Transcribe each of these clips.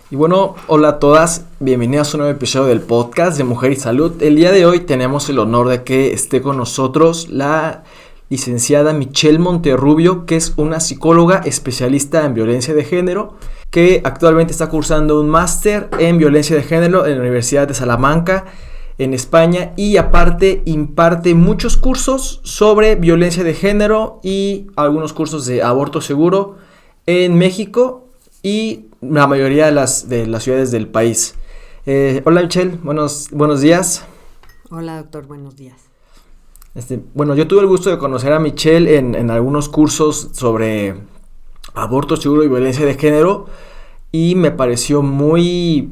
Y bueno, hola a todas, bienvenidas a un nuevo episodio del podcast de Mujer y Salud. El día de hoy tenemos el honor de que esté con nosotros la licenciada Michelle Monterrubio, que es una psicóloga especialista en violencia de género, que actualmente está cursando un máster en violencia de género en la Universidad de Salamanca, en España, y aparte imparte muchos cursos sobre violencia de género y algunos cursos de aborto seguro en México y la mayoría de las ciudades del país. Hola Michelle, buenos días. Hola doctor, buenos días. Bueno, yo tuve el gusto de conocer a Michelle en algunos cursos sobre aborto seguro y violencia de género, y me pareció muy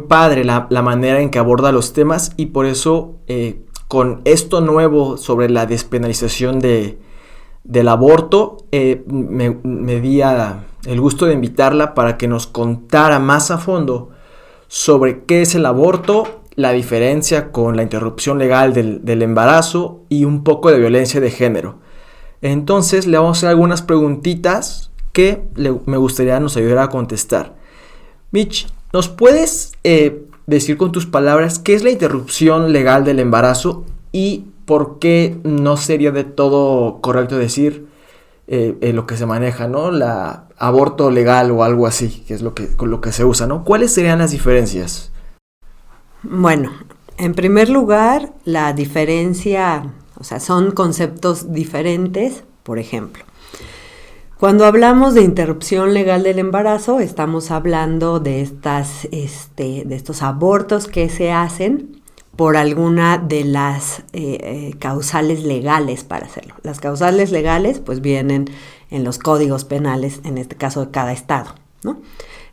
padre la manera en que aborda los temas, y por eso con esto nuevo sobre la despenalización del aborto, me di el gusto de invitarla para que nos contara más a fondo sobre qué es el aborto, la diferencia con la interrupción legal del embarazo y un poco de violencia de género. Entonces le vamos a hacer algunas preguntitas que me gustaría nos ayudara a contestar. Mitch, ¿nos puedes decir con tus palabras qué es la interrupción legal del embarazo y por qué no sería de todo correcto decir lo que se maneja, ¿no? La aborto legal o algo así, que es con lo que se usa, ¿no? ¿Cuáles serían las diferencias? Bueno, en primer lugar, la diferencia, son conceptos diferentes. Por ejemplo, cuando hablamos de interrupción legal del embarazo, estamos hablando de estos abortos que se hacen por alguna de las causales legales para hacerlo. Las causales legales pues vienen en los códigos penales, en este caso de cada estado, ¿no?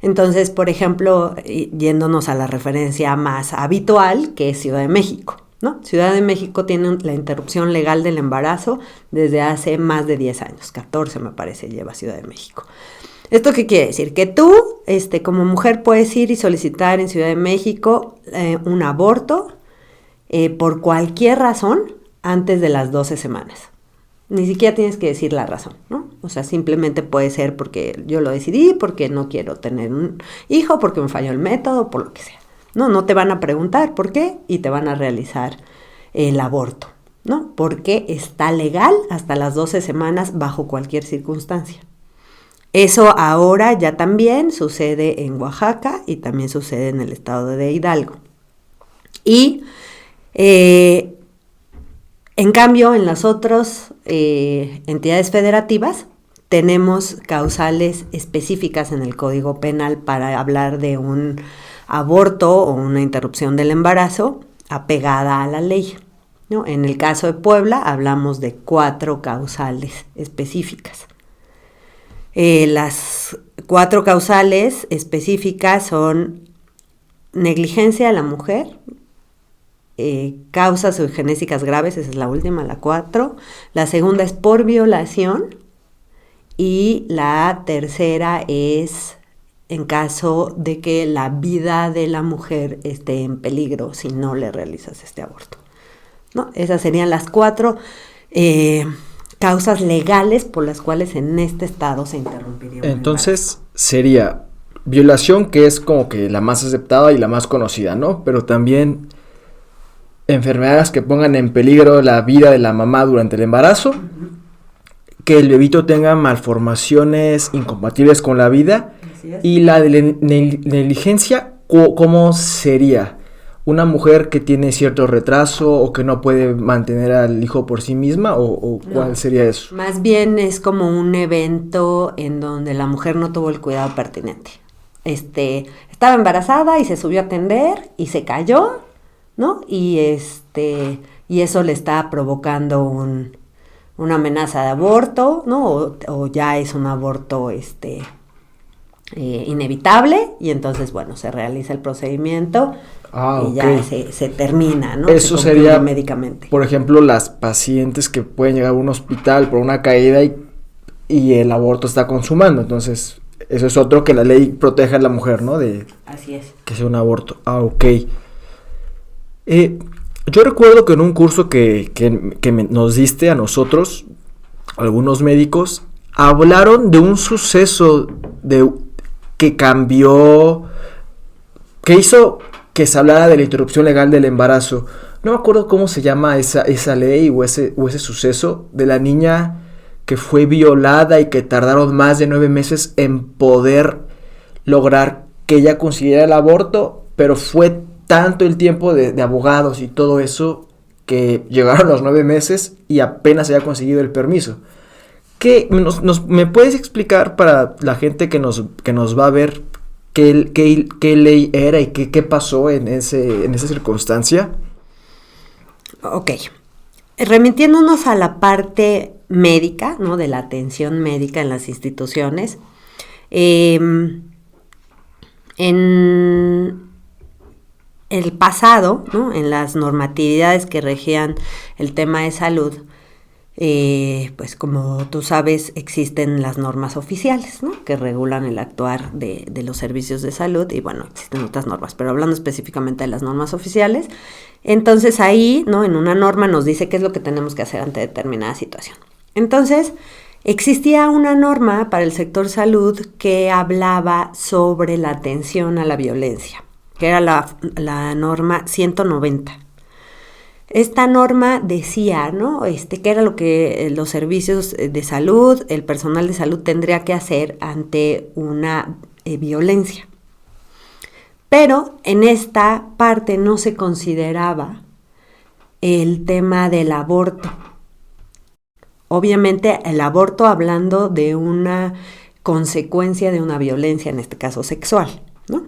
Entonces, por ejemplo, yéndonos a la referencia más habitual, que es Ciudad de México, ¿no? Ciudad de México tiene la interrupción legal del embarazo desde hace más de 10 años, 14 me parece lleva Ciudad de México. ¿Esto qué quiere decir? Que tú, como mujer, puedes ir y solicitar en Ciudad de México un aborto por cualquier razón antes de las 12 semanas. Ni siquiera tienes que decir la razón, ¿no? O sea, simplemente puede ser porque yo lo decidí, porque no quiero tener un hijo, porque me falló el método, por lo que sea. No te van a preguntar por qué y te van a realizar el aborto, ¿no? Porque está legal hasta las 12 semanas bajo cualquier circunstancia. Eso ahora ya también sucede en Oaxaca y también sucede en el estado de Hidalgo. Y en cambio, en las otras entidades federativas tenemos causales específicas en el Código Penal para hablar de un aborto o una interrupción del embarazo apegada a la ley, ¿no? En el caso de Puebla hablamos de 4 causales específicas. Las 4 causales específicas son negligencia de la mujer, causas eugenésicas graves, esa es la última, la 4. La segunda es por violación y la tercera es en caso de que la vida de la mujer esté en peligro si no le realizas este aborto, ¿no? Esas serían las 4 causas legales por las cuales en este estado se interrumpiría un Entonces sería violación, que es como que la más aceptada y la más conocida, ¿no? Pero también enfermedades que pongan en peligro la vida de la mamá durante el embarazo, que el bebito tenga malformaciones incompatibles con la vida, y la de negligencia, ¿cómo sería? ¿Una mujer que tiene cierto retraso o que no puede mantener al hijo por sí misma o cuál sería eso? Más bien es como un evento en donde la mujer no tuvo el cuidado pertinente. Estaba embarazada y se subió a atender y se cayó, ¿no? Y eso le está provocando una amenaza de aborto, ¿no? O ya es un aborto inevitable, y entonces, bueno, se realiza el procedimiento y ya se termina, ¿no? Eso sería médicamente. Por ejemplo, las pacientes que pueden llegar a un hospital por una caída y el aborto está consumando, entonces eso es otro que la ley protege a la mujer, ¿no? Así es. Que sea un aborto. Ok. Yo recuerdo que en un curso que nos diste a nosotros, algunos médicos, hablaron de un suceso que cambió que hizo que se hablara de la interrupción legal del embarazo. No me acuerdo cómo se llama esa ley o ese suceso de la niña que fue violada y que tardaron más de 9 meses en poder lograr que ella consiguiera el aborto, pero fue tanto el tiempo de abogados y todo eso que llegaron los 9 meses y apenas se había conseguido el permiso. ¿Me puedes explicar para la gente que nos va a ver qué ley era y qué pasó en esa circunstancia? Ok. Remitiéndonos a la parte médica, ¿no? De la atención médica en las instituciones, en el pasado, ¿no? En las normatividades que regían el tema de salud, pues como tú sabes, existen las normas oficiales, ¿no? Que regulan el actuar de los servicios de salud, y bueno, existen otras normas, pero hablando específicamente de las normas oficiales, entonces ahí, ¿no? En una norma nos dice qué es lo que tenemos que hacer ante determinada situación. Entonces, existía una norma para el sector salud que hablaba sobre la atención a la violencia, que era la norma 190. Esta norma decía, ¿no? Que era lo que los servicios de salud, el personal de salud tendría que hacer ante una violencia. Pero en esta parte no se consideraba el tema del aborto. Obviamente el aborto hablando de una consecuencia de una violencia, en este caso sexual, ¿no?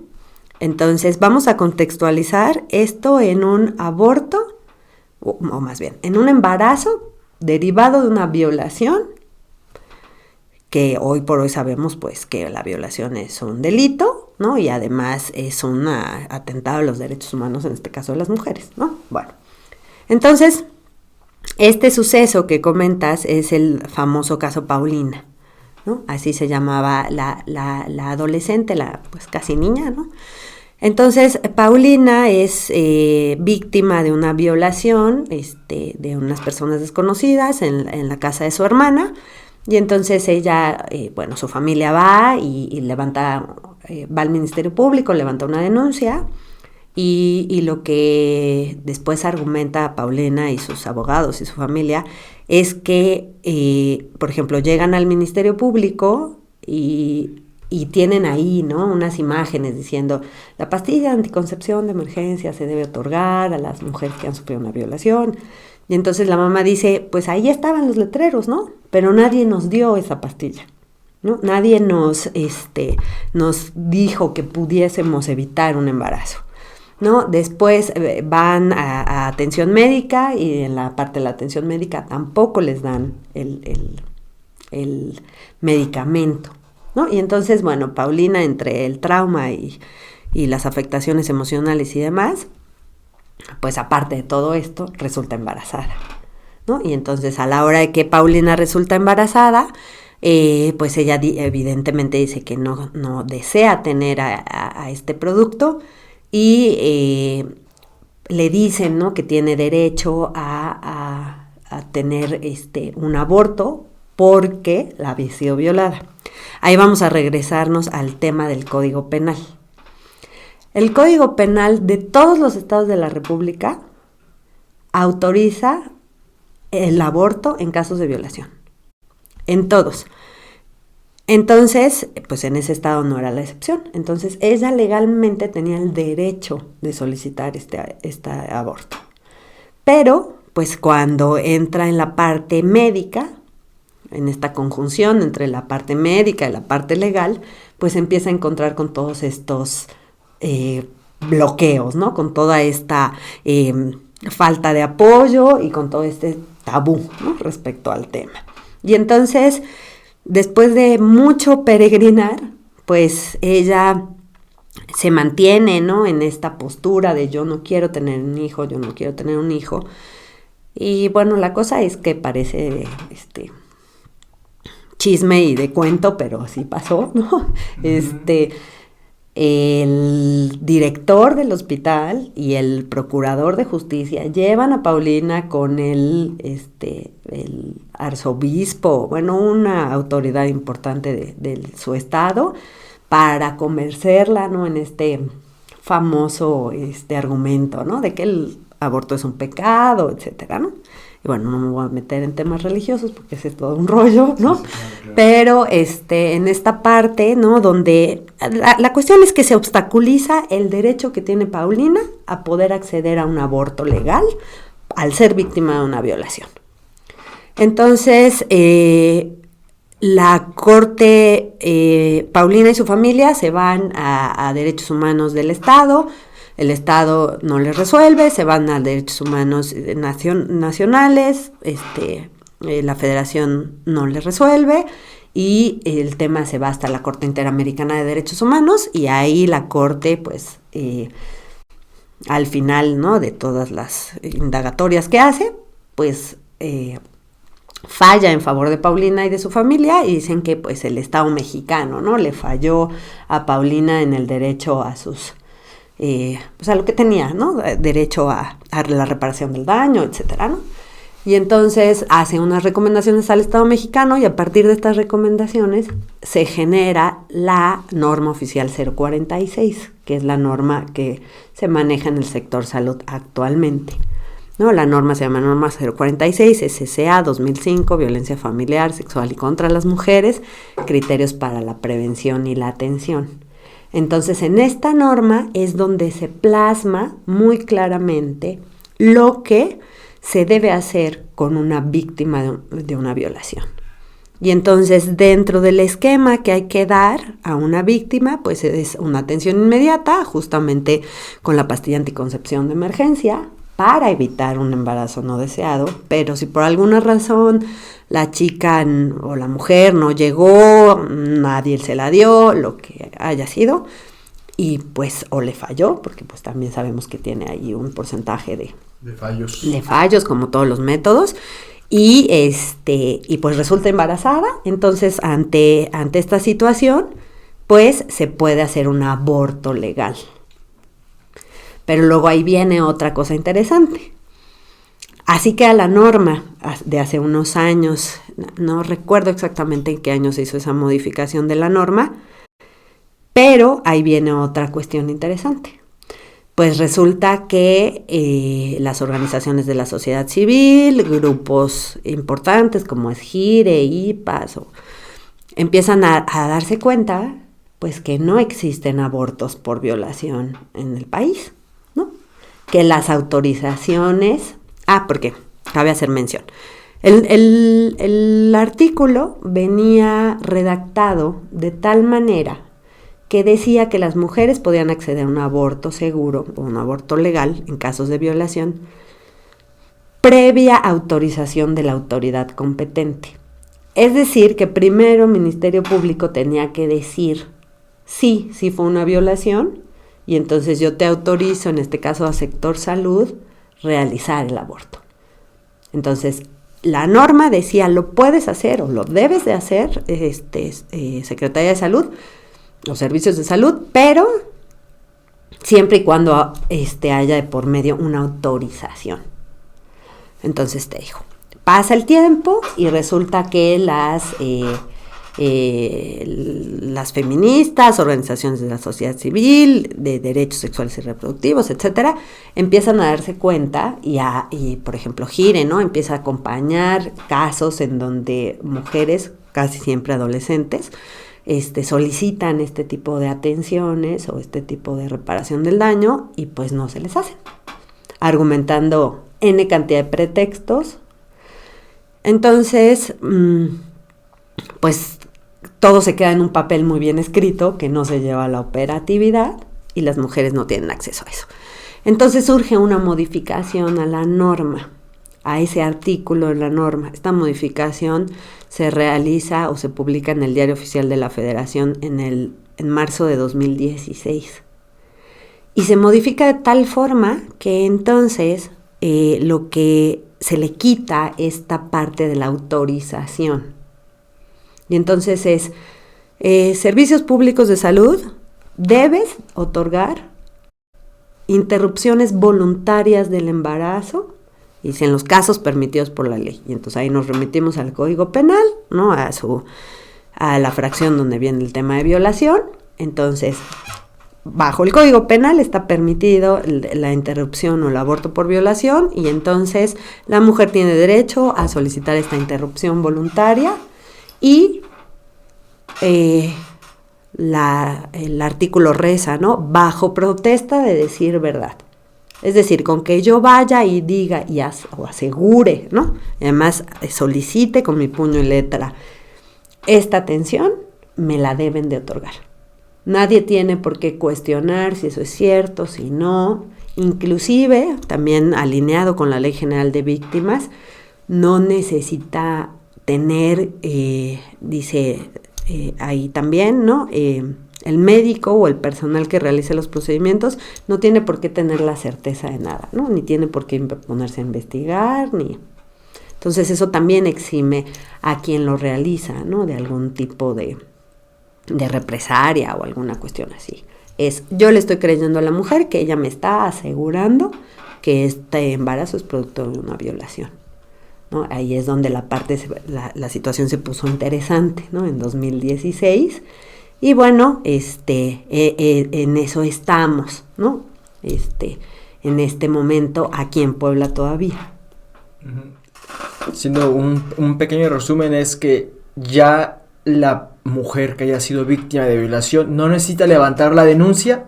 Entonces vamos a contextualizar esto en un aborto, o más bien, en un embarazo derivado de una violación, que hoy por hoy sabemos pues que la violación es un delito, ¿no? Y además es un atentado a los derechos humanos, en este caso de las mujeres, ¿no? Bueno, entonces, este suceso que comentas es el famoso caso Paulina, ¿no? Así se llamaba la adolescente, pues casi niña, ¿no? Entonces, Paulina es víctima de una violación de unas personas desconocidas en la casa de su hermana, y entonces ella, su familia va y va al Ministerio Público, levanta una denuncia, y lo que después argumenta Paulina y sus abogados y su familia es que, por ejemplo, llegan al Ministerio Público y tienen ahí, ¿no? Unas imágenes diciendo: la pastilla de anticoncepción de emergencia se debe otorgar a las mujeres que han sufrido una violación. Y entonces la mamá dice: pues ahí estaban los letreros, ¿no? Pero nadie nos dio esa pastilla, ¿no? Nadie nos dijo que pudiésemos evitar un embarazo, ¿no? Después van a atención médica, y en la parte de la atención médica tampoco les dan el medicamento, ¿no? Y entonces, bueno, Paulina, entre el trauma y las afectaciones emocionales y demás, pues aparte de todo esto, resulta embarazada, ¿no? Y entonces, a la hora de que Paulina resulta embarazada, pues ella evidentemente dice que no desea tener a este producto, y le dicen, ¿no? Que tiene derecho a tener un aborto porque la había sido violada. Ahí vamos a regresarnos al tema del Código Penal. El Código Penal de todos los estados de la República autoriza el aborto en casos de violación. En todos. Entonces, pues en ese estado no era la excepción. Entonces, ella legalmente tenía el derecho de solicitar este aborto. Pero, pues cuando entra en la parte médica, en esta conjunción entre la parte médica y la parte legal, pues empieza a encontrar con todos estos bloqueos, ¿no? Con toda esta falta de apoyo y con todo este tabú, ¿no? Respecto al tema. Y entonces, después de mucho peregrinar, pues ella se mantiene, ¿no? En esta postura de yo no quiero tener un hijo, yo no quiero tener un hijo. Y bueno, la cosa es que parece chisme y de cuento, pero así pasó, ¿no? El director del hospital y el procurador de justicia llevan a Paulina con el arzobispo, bueno, una autoridad importante de su estado, para convencerla, ¿no? En este famoso argumento, ¿no? De que el aborto es un pecado, etcétera, ¿no? Y bueno, no me voy a meter en temas religiosos porque ese es todo un rollo, ¿no? Sí, claro. Pero en esta parte, ¿no? Donde la cuestión es que se obstaculiza el derecho que tiene Paulina a poder acceder a un aborto legal al ser víctima de una violación. Entonces, la corte, Paulina y su familia se van a derechos humanos del Estado. El Estado no les resuelve, se van a derechos humanos nacionales, la Federación no les resuelve y el tema se va hasta la Corte Interamericana de Derechos Humanos y ahí la Corte, pues, al final, ¿no? De todas las indagatorias que hace, pues, falla en favor de Paulina y de su familia y dicen que, pues, el Estado mexicano, ¿no? Le falló a Paulina en el derecho a sus... pues a lo que tenía, ¿no? Derecho a la reparación del daño, etcétera, ¿no? Y entonces hace unas recomendaciones al Estado mexicano y a partir de estas recomendaciones se genera la norma oficial 046, que es la norma que se maneja en el sector salud actualmente, ¿no? La norma se llama norma 046, SCA 2005, violencia familiar, sexual y contra las mujeres, criterios para la prevención y la atención. Entonces, en esta norma es donde se plasma muy claramente lo que se debe hacer con una víctima de una violación. Y entonces, dentro del esquema que hay que dar a una víctima, pues es una atención inmediata, justamente con la pastilla anticoncepción de emergencia, para evitar un embarazo no deseado, pero si por alguna razón la chica o la mujer no llegó, nadie se la dio, lo que haya sido, y pues o le falló, porque pues también sabemos que tiene ahí un porcentaje de fallos, como todos los métodos, y pues resulta embarazada, entonces ante esta situación, pues se puede hacer un aborto legal. Pero luego ahí viene otra cosa interesante. Así que a la norma de hace unos años, no recuerdo exactamente en qué año se hizo esa modificación de la norma, pero ahí viene otra cuestión interesante. Pues resulta que las organizaciones de la sociedad civil, grupos importantes como SGIRE, IPAS, empiezan a darse cuenta pues que no existen abortos por violación en el país, ¿no? Que las autorizaciones... porque cabe hacer mención. El artículo venía redactado de tal manera que decía que las mujeres podían acceder a un aborto seguro o un aborto legal en casos de violación previa autorización de la autoridad competente. Es decir, que primero el Ministerio Público tenía que decir sí fue una violación y entonces yo te autorizo, en este caso a sector salud, realizar el aborto. Entonces, la norma decía, lo puedes hacer o lo debes de hacer, Secretaría de Salud, los servicios de salud, pero siempre y cuando haya de por medio una autorización. Entonces te digo, pasa el tiempo y resulta que las feministas, organizaciones de la sociedad civil, de derechos sexuales y reproductivos, etcétera, empiezan a darse cuenta y por ejemplo, GIRE, ¿no? Empieza a acompañar casos en donde mujeres, casi siempre adolescentes, solicitan este tipo de atenciones o este tipo de reparación del daño y pues no se les hacen, argumentando N cantidad de pretextos. Entonces, pues todo se queda en un papel muy bien escrito que no se lleva a la operatividad y las mujeres no tienen acceso a eso. Entonces surge una modificación a la norma, a ese artículo de la norma. Esta modificación se realiza o se publica en el Diario Oficial de la Federación en marzo de 2016. Y se modifica de tal forma que entonces lo que se le quita esta parte de la autorización. Y entonces es, servicios públicos de salud, debes otorgar interrupciones voluntarias del embarazo, y si en los casos permitidos por la ley. Y entonces ahí nos remitimos al Código Penal, ¿no? A la fracción donde viene el tema de violación. Entonces, bajo el Código Penal está permitido la interrupción o el aborto por violación, y entonces la mujer tiene derecho a solicitar esta interrupción voluntaria, y el artículo reza, ¿no? Bajo protesta de decir verdad. Es decir, con que yo vaya y diga o asegure, ¿no? Además, solicite con mi puño y letra esta atención, me la deben de otorgar. Nadie tiene por qué cuestionar si eso es cierto, si no. Inclusive, también alineado con la Ley General de Víctimas, no necesita tener, dice ahí también, ¿no? El médico o el personal que realice los procedimientos no tiene por qué tener la certeza de nada, ¿no? Ni tiene por qué ponerse a investigar, ni... Entonces eso también exime a quien lo realiza, ¿no? De algún tipo de represalia o alguna cuestión así. Yo le estoy creyendo a la mujer que ella me está asegurando que este embarazo es producto de una violación, ¿no? Ahí es donde la situación se puso interesante, ¿no? En 2016. Y bueno, en eso estamos, ¿no? En este momento aquí en Puebla todavía. Siendo un pequeño resumen, es que ya la mujer que haya sido víctima de violación no necesita levantar la denuncia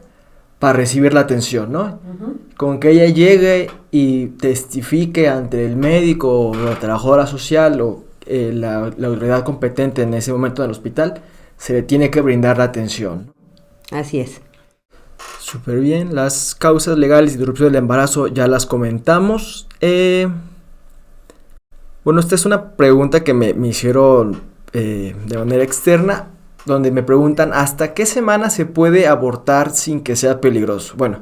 para recibir la atención, ¿no? Uh-huh. Con que ella llegue y testifique ante el médico o la trabajadora social o la autoridad competente en ese momento del hospital, se le tiene que brindar la atención. Así es. Súper bien. Las causas legales de interrupción del embarazo ya las comentamos. Bueno, esta es una pregunta que me hicieron de manera externa, donde me preguntan ¿hasta qué semana se puede abortar sin que sea peligroso? Bueno,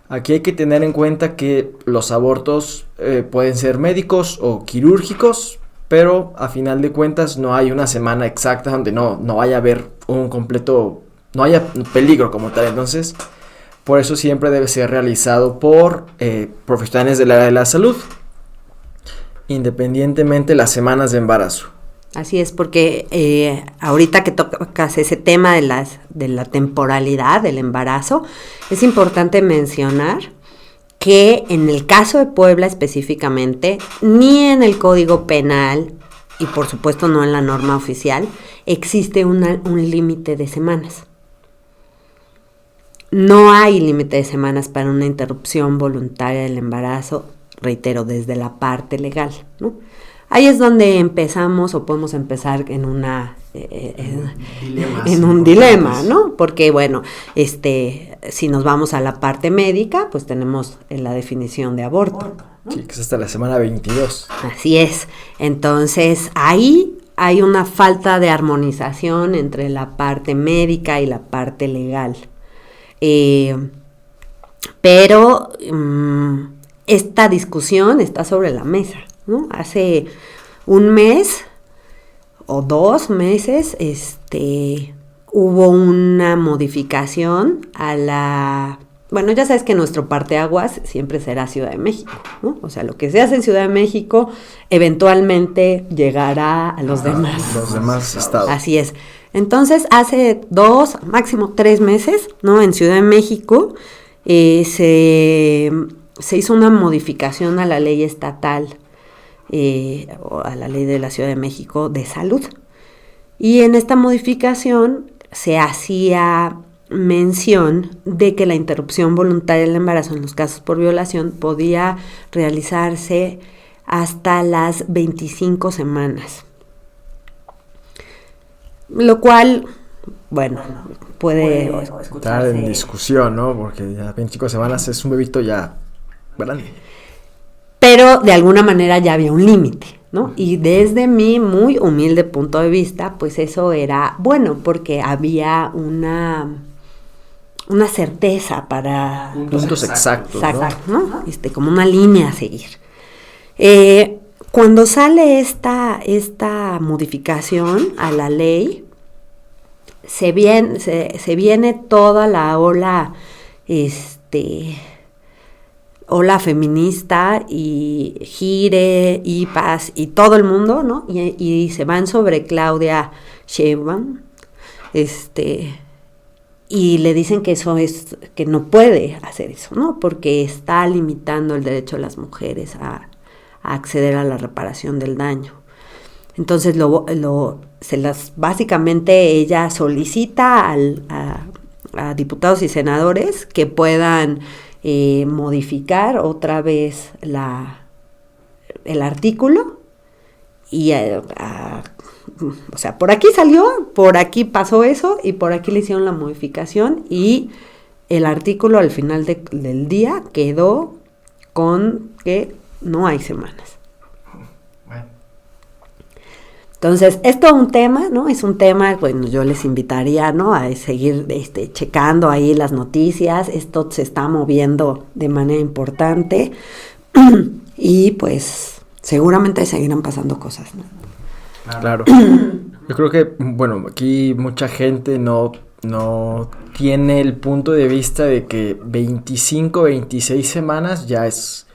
aquí hay que tener en cuenta que los abortos pueden ser médicos o quirúrgicos, pero a final de cuentas no hay una semana exacta donde no vaya a haber no haya peligro como tal. Entonces, por eso siempre debe ser realizado por profesionales del área de la salud, independientemente de las semanas de embarazo. Así es, porque ahorita que tocas ese tema de la temporalidad del embarazo, es importante mencionar que en el caso de Puebla específicamente, ni en el Código Penal, y por supuesto no en la norma oficial, existe un límite de semanas. No hay límite de semanas para una interrupción voluntaria del embarazo, reitero, desde la parte legal, ¿no? Ahí es donde empezamos o podemos empezar en un dilema, ¿no? Porque, bueno, si nos vamos a la parte médica, pues tenemos la definición de aborto, ¿no? Sí, que es hasta la semana 22. Así es. Entonces, ahí hay una falta de armonización entre la parte médica y la parte legal. Pero esta discusión está sobre la mesa, ¿no? Hace un mes o 2 meses hubo una modificación bueno, ya sabes que nuestro parteaguas siempre será Ciudad de México, ¿no? O sea, lo que se hace en Ciudad de México eventualmente llegará a los demás estados. Así es. Entonces, hace 2, máximo 3 meses, ¿no? En Ciudad de México se hizo una modificación a la ley estatal, o a la ley de la Ciudad de México de salud. Y en esta modificación se hacía mención de que la interrupción voluntaria del embarazo en los casos por violación podía realizarse hasta las 25 semanas. Lo cual, bueno, puede estar en discusión, ¿no? Porque ya 25 semanas es un bebito ya grande. Pero de alguna manera ya había un límite, ¿no? Y desde mi muy humilde punto de vista, pues eso era bueno, porque había una certeza para... Puntos exactos, ¿no? Como una línea a seguir. Cuando sale esta modificación a la ley, se viene toda la ola feminista y Gire, IPAS y todo el mundo, ¿no? Y se van sobre Claudia Sheinbaum, y le dicen que eso es, que no puede hacer eso, ¿no? Porque está limitando el derecho de las mujeres a acceder a la reparación del daño. Entonces básicamente ella solicita a diputados y senadores que puedan modificar otra vez el artículo y o sea, por aquí salió, por aquí pasó eso y por aquí le hicieron la modificación y el artículo al final del día quedó con que no hay semanas. Entonces, esto es un tema, ¿no? Es un tema, bueno, yo les invitaría, ¿no? A seguir checando ahí las noticias. Esto se está moviendo de manera importante y pues seguramente seguirán pasando cosas, ¿no? Claro. Yo creo que, bueno, aquí mucha gente no tiene el punto de vista de que 25, 26 semanas ya es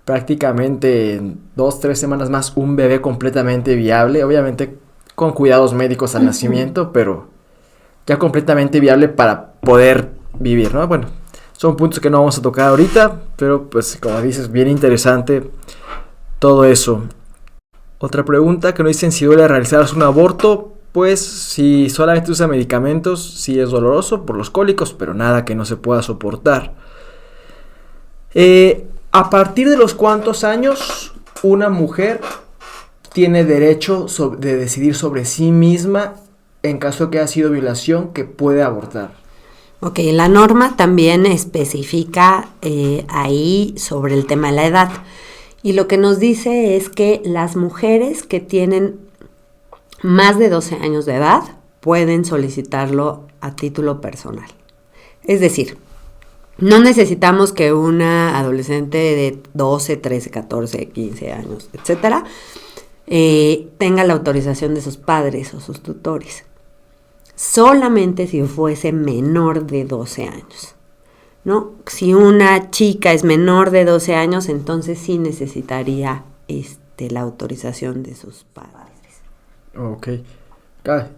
prácticamente en 2-3 semanas más un bebé completamente viable, obviamente con cuidados médicos al nacimiento, pero ya completamente viable para poder vivir, ¿no? Bueno, son puntos que no vamos a tocar ahorita, pero pues como dices, bien interesante todo eso. Otra pregunta que nos dicen si duele realizarse un aborto, pues si solamente usa medicamentos, sí es doloroso por los cólicos, pero nada que no se pueda soportar. ¿A partir de los cuántos años una mujer tiene derecho de decidir sobre sí misma en caso de que haya sido violación que puede abortar? Ok, la norma también especifica ahí sobre el tema de la edad. Y lo que nos dice es que las mujeres que tienen más de 12 años de edad pueden solicitarlo a título personal. Es decir, no necesitamos que una adolescente de 12, 13, 14, 15 años, etcétera, tenga la autorización de sus padres o sus tutores. Solamente si fuese menor de 12 años, ¿no? Si una chica es menor de 12 años, entonces sí necesitaría la autorización de sus padres. Ok.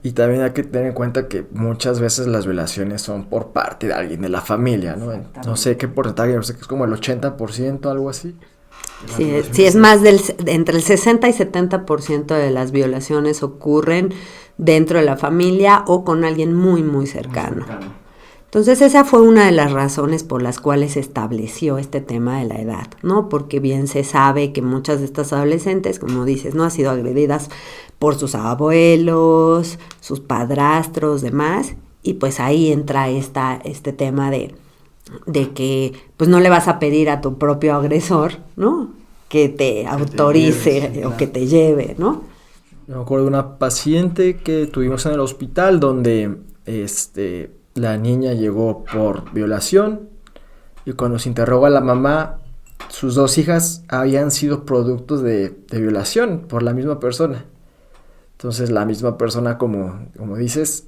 Y también hay que tener en cuenta que muchas veces las violaciones son por parte de alguien de la familia, ¿no? No sé qué porcentaje, no sé que es como el 80%, algo así. Sí, es más entre el 60 y 70% de las violaciones ocurren dentro de la familia o con alguien muy, muy cercano. Entonces esa fue una de las razones por las cuales se estableció este tema de la edad, ¿no? Porque bien se sabe que muchas de estas adolescentes, como dices, ¿no? Han sido agredidas por sus abuelos, sus padrastros, demás, y pues ahí entra este tema de que pues no le vas a pedir a tu propio agresor, ¿no? Que te autorice o que te lleve, ¿no? Me acuerdo de una paciente que tuvimos en el hospital donde la niña llegó por violación y cuando se interroga a la mamá, sus 2 hijas habían sido productos de violación por la misma persona. Entonces la misma persona, como dices,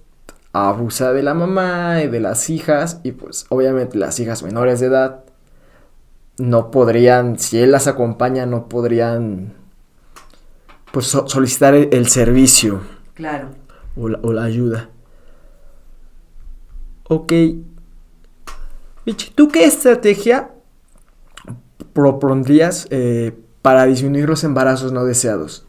abusa de la mamá y de las hijas y pues obviamente las hijas menores de edad no podrían, si él las acompaña, no podrían pues solicitar el servicio. Claro. O la ayuda. Ok. Michi, ¿tú qué estrategia propondrías para disminuir los embarazos no deseados?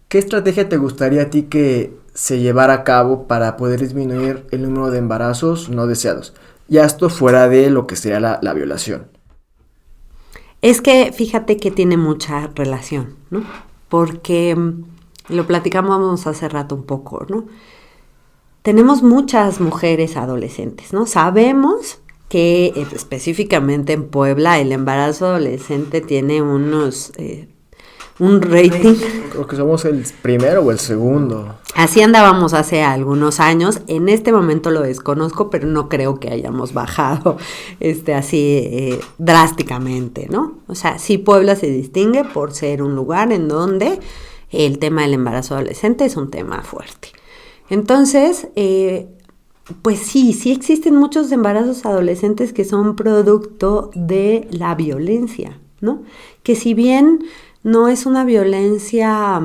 ¿Qué estrategia te gustaría a ti que se llevara a cabo para poder disminuir el número de embarazos no deseados? Ya esto fuera de lo que sería la violación. Es que fíjate que tiene mucha relación, ¿no? Porque lo platicamos hace rato un poco, ¿no? Tenemos muchas mujeres adolescentes, ¿no? Sabemos que específicamente en Puebla el embarazo adolescente tiene un rating. Creo que somos el primero o el segundo. Así andábamos hace algunos años. En este momento lo desconozco, pero no creo que hayamos bajado así drásticamente, ¿no? O sea, sí Puebla se distingue por ser un lugar en donde el tema del embarazo adolescente es un tema fuerte. Entonces, pues sí existen muchos embarazos adolescentes que son producto de la violencia, ¿no? Que si bien no es una violencia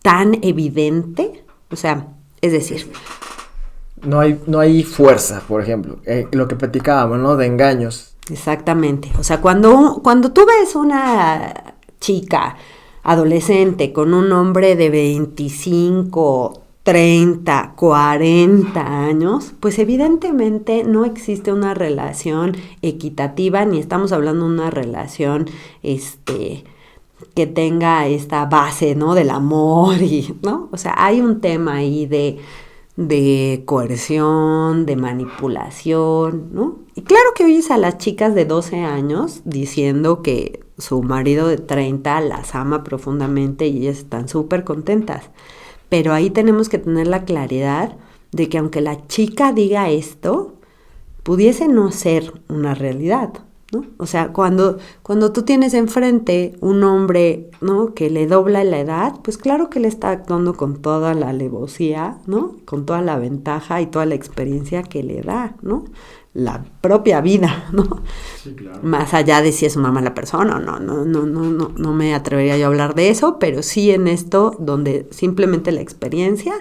tan evidente, o sea, es decir, no hay fuerza, por ejemplo, lo que platicábamos, ¿no? De engaños. Exactamente. O sea, cuando tú ves una chica adolescente con un hombre de 25, 30, 40 años, pues evidentemente no existe una relación equitativa, ni estamos hablando de una relación, que tenga esta base, ¿no? Del amor ¿no? O sea, hay un tema ahí de coerción, de manipulación, ¿no? Y claro que oyes a las chicas de 12 años diciendo que su marido de 30 las ama profundamente y ellas están súper contentas. Pero ahí tenemos que tener la claridad de que aunque la chica diga esto, pudiese no ser una realidad, ¿no? O sea, cuando tú tienes enfrente un hombre, ¿no? Que le dobla la edad, pues claro que le está actuando con toda la alevosía, ¿no? Con toda la ventaja y toda la experiencia que le da, ¿no? La propia vida, ¿no? Sí, claro. Más allá de si es una mala persona o no me atrevería yo a hablar de eso, pero sí en esto donde simplemente la experiencia,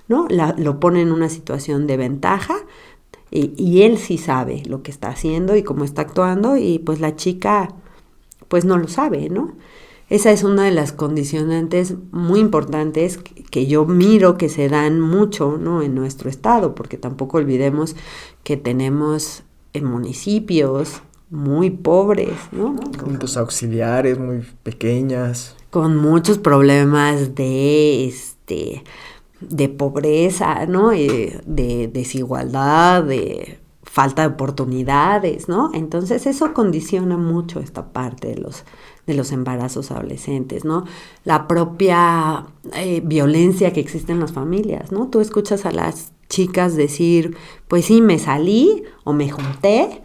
¿no? Lo pone en una situación de ventaja. Y él sí sabe lo que está haciendo y cómo está actuando, y pues la chica pues no lo sabe, ¿no? Esa es una de las condicionantes muy importantes que yo miro que se dan mucho, ¿no? En nuestro estado, porque tampoco olvidemos que tenemos municipios muy pobres, ¿no? Juntos auxiliares muy pequeñas. Con muchos problemas de pobreza, ¿no? De desigualdad, de falta de oportunidades, ¿no? Entonces eso condiciona mucho esta parte de los embarazos adolescentes, ¿no? La propia violencia que existe en las familias, ¿no? Tú escuchas a las chicas decir, pues sí, me salí o me junté,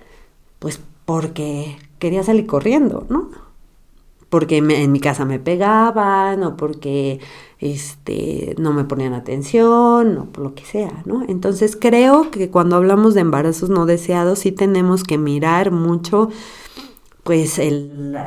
pues porque quería salir corriendo, ¿no? Porque en mi casa me pegaban, o porque no me ponían atención, o por lo que sea, ¿no? Entonces creo que cuando hablamos de embarazos no deseados sí tenemos que mirar mucho, pues el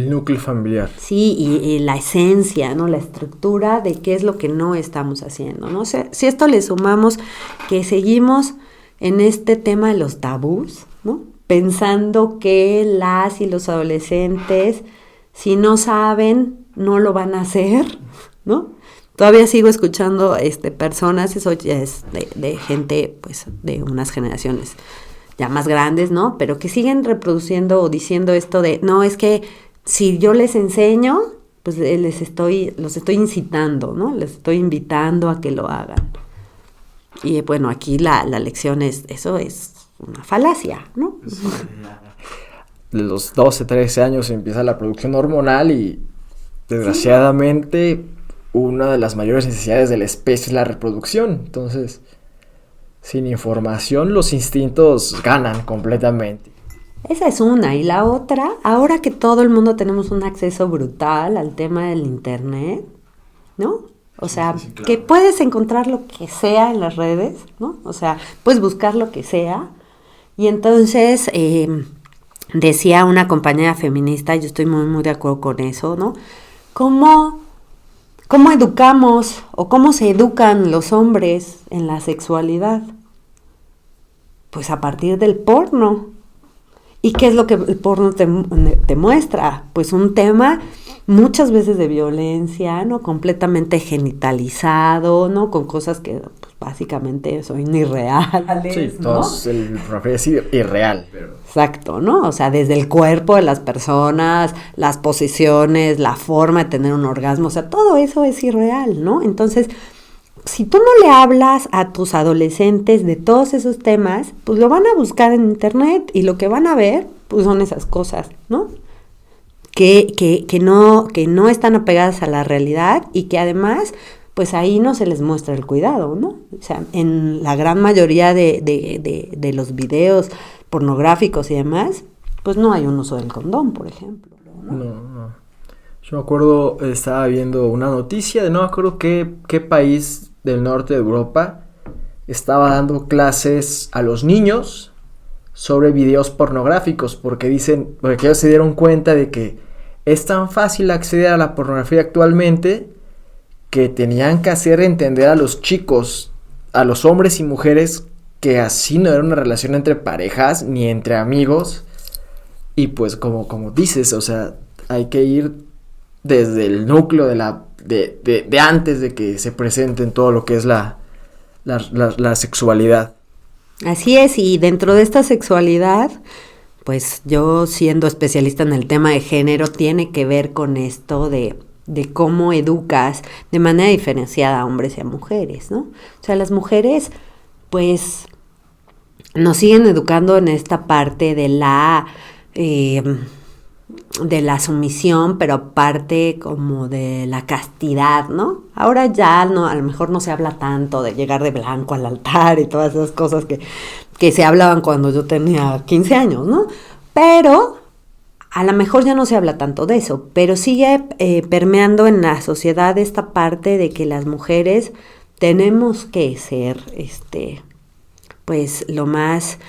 núcleo familiar. Sí, y la esencia, ¿no? La estructura de qué es lo que no estamos haciendo, ¿no? O sea, si esto le sumamos que seguimos en este tema de los tabús, ¿no? Pensando que las y los adolescentes, si no saben, no lo van a hacer, ¿no? Todavía sigo escuchando personas, eso ya es de gente, pues, de unas generaciones ya más grandes, ¿no? Pero que siguen reproduciendo o diciendo esto de, no, es que si yo les enseño, pues los estoy incitando, ¿no? Les estoy invitando a que lo hagan. Y bueno, aquí la lección eso es una falacia, ¿no? Sí. De los 12, 13 años empieza la producción hormonal y desgraciadamente una de las mayores necesidades de la especie es la reproducción. Entonces, sin información los instintos ganan completamente. Esa es una. Y la otra, ahora que todo el mundo tenemos un acceso brutal al tema del internet, ¿no? O sea, sí, claro, que puedes encontrar lo que sea en las redes, ¿no? O sea, puedes buscar lo que sea. Y entonces, decía una compañera feminista, yo estoy muy, muy de acuerdo con eso, ¿no? ¿Cómo educamos o cómo se educan los hombres en la sexualidad? Pues a partir del porno. ¿Y qué es lo que el porno te muestra? Pues un tema muchas veces de violencia, ¿no? Completamente genitalizado, ¿no? Con cosas que pues, básicamente son irreales, sí, ¿no? todos irreal. Pero... Exacto, ¿no? O sea, desde el cuerpo de las personas, las posiciones, la forma de tener un orgasmo, o sea, todo eso es irreal, ¿no? Entonces, si tú no le hablas a tus adolescentes de todos esos temas, pues lo van a buscar en internet y lo que van a ver, pues son esas cosas, ¿no? Que no están apegadas a la realidad y que además, pues ahí no se les muestra el cuidado, ¿no? O sea, en la gran mayoría de los videos pornográficos y demás, pues no hay un uso del condón, por ejemplo, ¿no? No. Yo me acuerdo, estaba viendo una noticia de no me acuerdo qué país del norte de Europa estaba dando clases a los niños sobre videos pornográficos porque ellos se dieron cuenta de que es tan fácil acceder a la pornografía actualmente que tenían que hacer entender a los chicos a los hombres y mujeres que así no era una relación entre parejas ni entre amigos. Y pues como dices, o sea, hay que ir desde el núcleo de antes de que se presente en todo lo que es la sexualidad. Así es, y dentro de esta sexualidad, pues yo siendo especialista en el tema de género, tiene que ver con esto de cómo educas de manera diferenciada a hombres y a mujeres, ¿no? O sea, las mujeres, pues, nos siguen educando en esta parte de la sumisión, pero aparte como de la castidad, ¿no? Ahora ya no, a lo mejor no se habla tanto de llegar de blanco al altar y todas esas cosas que se hablaban cuando yo tenía 15 años, ¿no? Pero a lo mejor ya no se habla tanto de eso, pero sigue permeando en la sociedad esta parte de que las mujeres tenemos que ser, pues lo más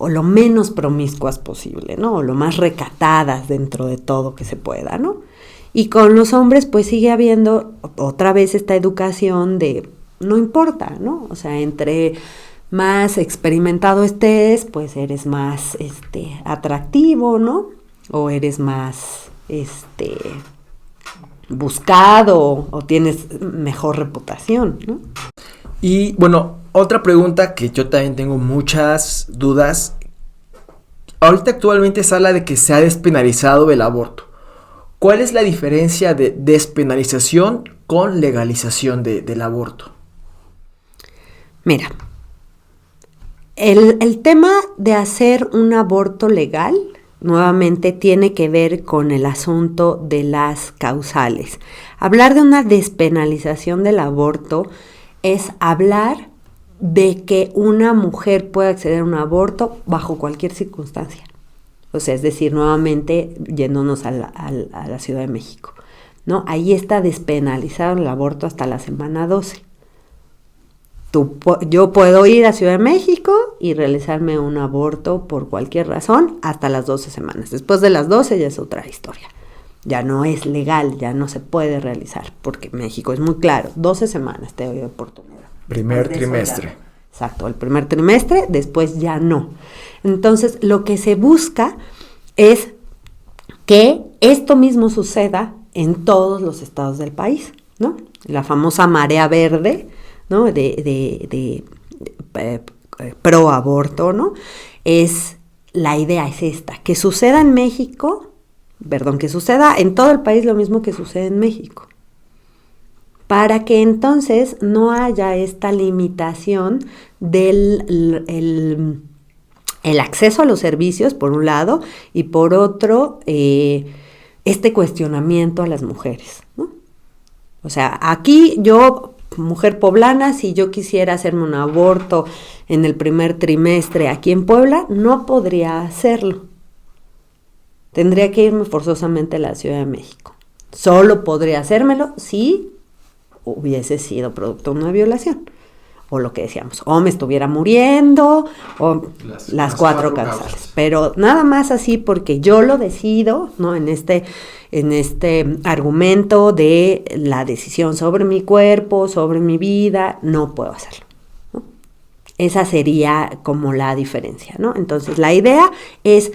o lo menos promiscuas posible, ¿no? O lo más recatadas dentro de todo que se pueda, ¿no? Y con los hombres pues sigue habiendo otra vez esta educación de no importa, ¿no? O sea, entre más experimentado estés, pues eres más atractivo, ¿no? O eres más buscado o tienes mejor reputación, ¿no? Y bueno, otra pregunta que yo también tengo muchas dudas. Ahorita actualmente se habla de que se ha despenalizado el aborto. ¿Cuál es la diferencia de despenalización con legalización del aborto? Mira, el tema de hacer un aborto legal nuevamente tiene que ver con el asunto de las causales. Hablar de una despenalización del aborto es hablar de que una mujer puede acceder a un aborto bajo cualquier circunstancia. O sea, es decir, nuevamente yéndonos a la Ciudad de México, ¿no? Ahí está despenalizado el aborto hasta la semana 12. Yo puedo ir a Ciudad de México y realizarme un aborto por cualquier razón hasta las 12 semanas. Después de las 12 ya es otra historia. Ya no es legal, ya no se puede realizar, porque México es muy claro, 12 semanas te doy oportunidad. Primer trimestre. Exacto, el primer trimestre, después ya no. Entonces, lo que se busca es que esto mismo suceda en todos los estados del país, ¿no? La famosa marea verde, ¿no? de pro aborto, ¿no? La idea es esta, que suceda en México, que suceda en todo el país lo mismo que sucede en México, para que entonces no haya esta limitación del el acceso a los servicios, por un lado, y por otro, este cuestionamiento a las mujeres, ¿no? O sea, aquí yo, mujer poblana, si yo quisiera hacerme un aborto en el primer trimestre aquí en Puebla, no podría hacerlo. Tendría que irme forzosamente a la Ciudad de México. Solo podría hacérmelo si hubiese sido producto de una violación. O lo que decíamos, o me estuviera muriendo, o las cuatro causales. Pero nada más así porque yo lo decido, ¿no? En este argumento de la decisión sobre mi cuerpo, sobre mi vida, no puedo hacerlo, ¿no? Esa sería como la diferencia, ¿no? Entonces, la idea es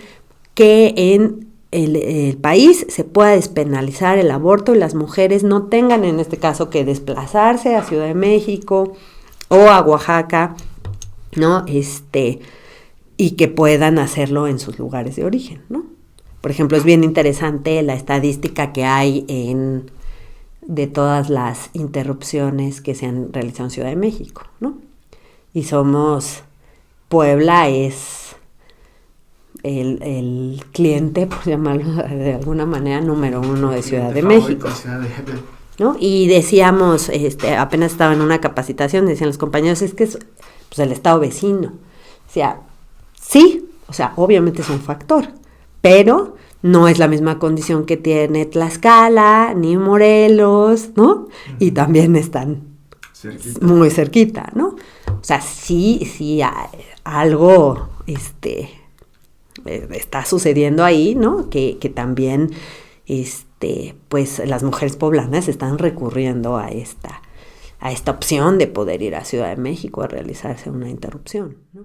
que en el país se pueda despenalizar el aborto y las mujeres no tengan en este caso que desplazarse a Ciudad de México o a Oaxaca, ¿no? Y que puedan hacerlo en sus lugares de origen, ¿no? Por ejemplo, es bien interesante la estadística que hay de todas las interrupciones que se han realizado en Ciudad de México, ¿no? Y Puebla es el cliente, por llamarlo de alguna manera, número uno de Ciudad de México, ¿no? Y decíamos, apenas estaba en una capacitación, decían los compañeros, es que es pues, el estado vecino. O sea, sí, o sea, obviamente es un factor, pero no es la misma condición que tiene Tlaxcala, ni Morelos, ¿no? Uh-huh. Y también están muy cerquita, ¿no? O sea, sí, algo, está sucediendo ahí, ¿no? Que también, pues las mujeres poblanas están recurriendo a a esta opción de poder ir a Ciudad de México a realizarse una interrupción, ¿no?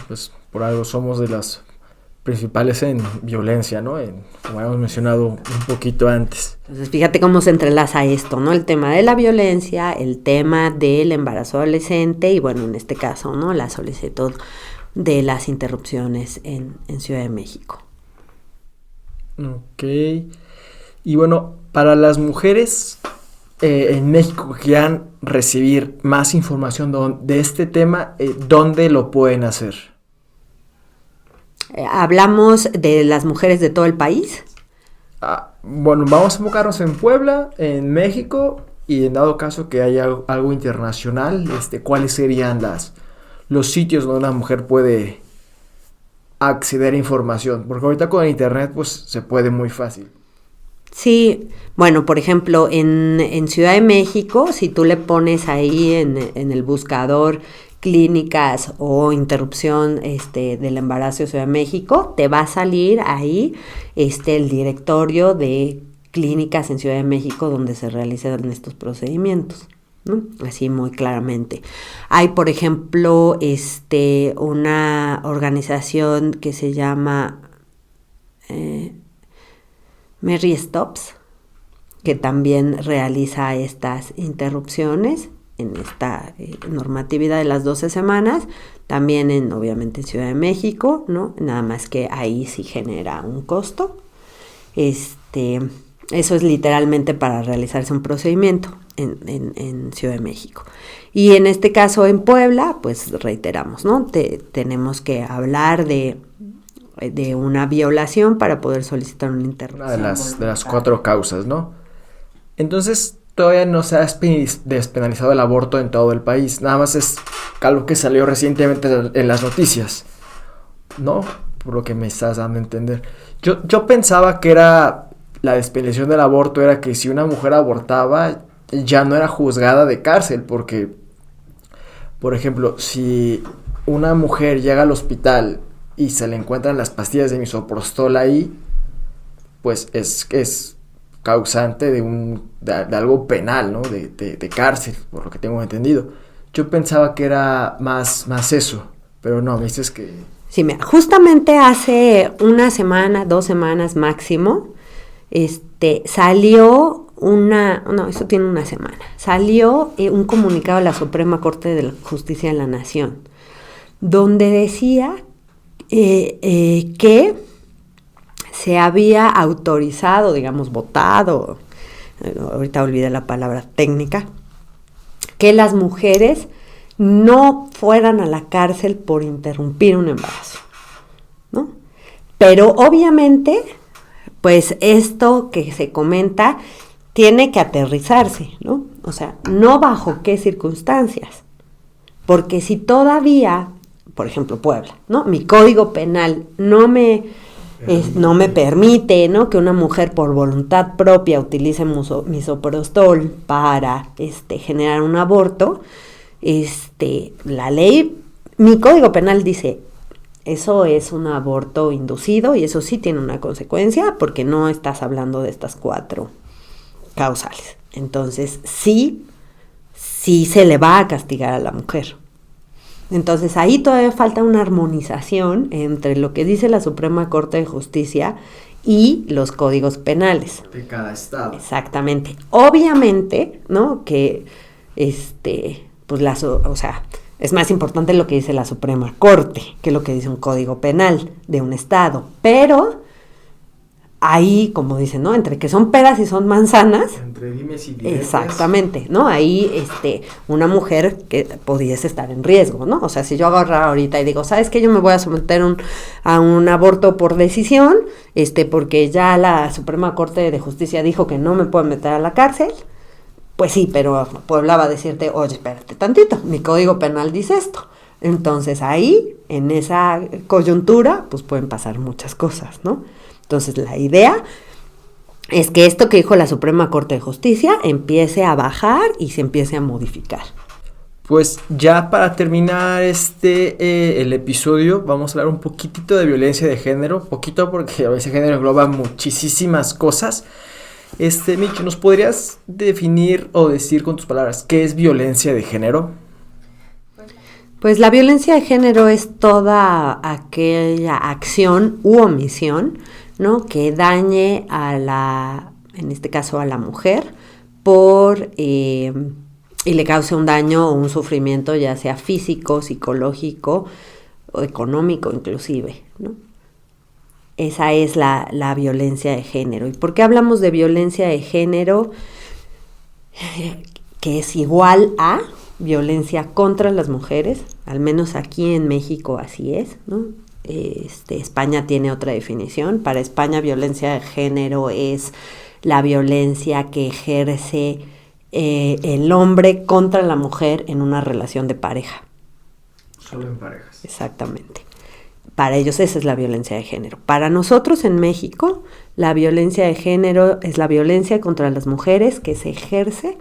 Pues por algo somos de las principales en violencia, ¿no? Como habíamos mencionado un poquito antes. Entonces, fíjate cómo se entrelaza esto, ¿no? El tema de la violencia, el tema del embarazo adolescente y, bueno, en este caso, ¿no? La solicitud de las interrupciones en Ciudad de México. Ok. Y bueno, para las mujeres en México que quieran recibir más información de este tema, ¿dónde lo pueden hacer? ¿Hablamos de las mujeres de todo el país? Bueno, vamos a enfocarnos en Puebla, en México, y en dado caso que haya algo internacional, ¿cuáles serían los sitios donde una mujer puede acceder a información? Porque ahorita con el internet pues se puede muy fácil. Sí, bueno, por ejemplo, en Ciudad de México, si tú le pones ahí en el buscador clínicas o interrupción del embarazo de Ciudad de México, te va a salir ahí el directorio de clínicas en Ciudad de México donde se realizan estos procedimientos, ¿no? Así muy claramente. Hay, por ejemplo, una organización que se llama Mary Stops, que también realiza estas interrupciones en esta normatividad de las 12 semanas, también obviamente en Ciudad de México, ¿no? Nada más que ahí sí genera un costo. Eso es literalmente para realizarse un procedimiento en Ciudad de México. Y en este caso en Puebla, pues reiteramos, ¿no? Tenemos que hablar de una violación para poder solicitar una interrupción. Una de las 4 causas, ¿no? Entonces, todavía no se ha despenalizado el aborto en todo el país. Nada más es algo que salió recientemente en las noticias, ¿no? Por lo que me estás dando a entender. Yo pensaba que era la despenalización del aborto, era que si una mujer abortaba, ya no era juzgada de cárcel, porque, por ejemplo, si una mujer llega al hospital y se le encuentran las pastillas de misoprostol ahí, pues es causante de algo penal, ¿no? De cárcel, por lo que tengo entendido. Yo pensaba que era más eso, pero no, me dices que... Sí, mira, justamente hace una semana, 2 semanas máximo, salió eso tiene una semana, salió un comunicado de la Suprema Corte de Justicia de la Nación, donde decía que se había autorizado, digamos, votado, ahorita olvidé la palabra técnica, que las mujeres no fueran a la cárcel por interrumpir un embarazo, ¿no? Pero obviamente, pues esto que se comenta tiene que aterrizarse, ¿no? O sea, no bajo qué circunstancias, porque si todavía, por ejemplo, Puebla, ¿no? Mi código penal no me permite, ¿no? Que una mujer por voluntad propia utilice misoprostol para generar un aborto. La ley, mi código penal dice, eso es un aborto inducido y eso sí tiene una consecuencia porque no estás hablando de estas 4 causales. Entonces, sí se le va a castigar a la mujer. Entonces, ahí todavía falta una armonización entre lo que dice la Suprema Corte de Justicia y los códigos penales. De cada estado. Exactamente. Obviamente, ¿no? Que, pues es más importante lo que dice la Suprema Corte que lo que dice un código penal de un estado. Pero ahí, como dicen, ¿no? Entre que son peras y son manzanas. Entre dimes y diretes. Exactamente, ¿no? Ahí, una mujer que pudiese estar en riesgo, ¿no? O sea, si yo agarrara ahorita y digo, ¿sabes qué? Yo me voy a someter a un aborto por decisión, porque ya la Suprema Corte de Justicia dijo que no me pueden meter a la cárcel. Pues sí, pero Puebla va a decirte, oye, espérate tantito, mi código penal dice esto. Entonces ahí, en esa coyuntura, pues pueden pasar muchas cosas, ¿no? Entonces la idea es que esto que dijo la Suprema Corte de Justicia empiece a bajar y se empiece a modificar. Pues ya para terminar el episodio vamos a hablar un poquitito de violencia de género, poquito porque la violencia de género engloba muchísimas cosas Michi, ¿nos podrías definir o decir con tus palabras qué es violencia de género? Pues la violencia de género es toda aquella acción u omisión, ¿no?, que dañe en este caso a la mujer, y le cause un daño o un sufrimiento, ya sea físico, psicológico o económico inclusive, ¿no? Esa es la violencia de género. ¿Y por qué hablamos de violencia de género? Que es igual a violencia contra las mujeres, al menos aquí en México así es, ¿no? España tiene otra definición. Para España, violencia de género es la violencia que ejerce el hombre contra la mujer en una relación de pareja. Solo en parejas. Exactamente. Para ellos esa es la violencia de género. Para nosotros en México, la violencia de género es la violencia contra las mujeres que se ejerce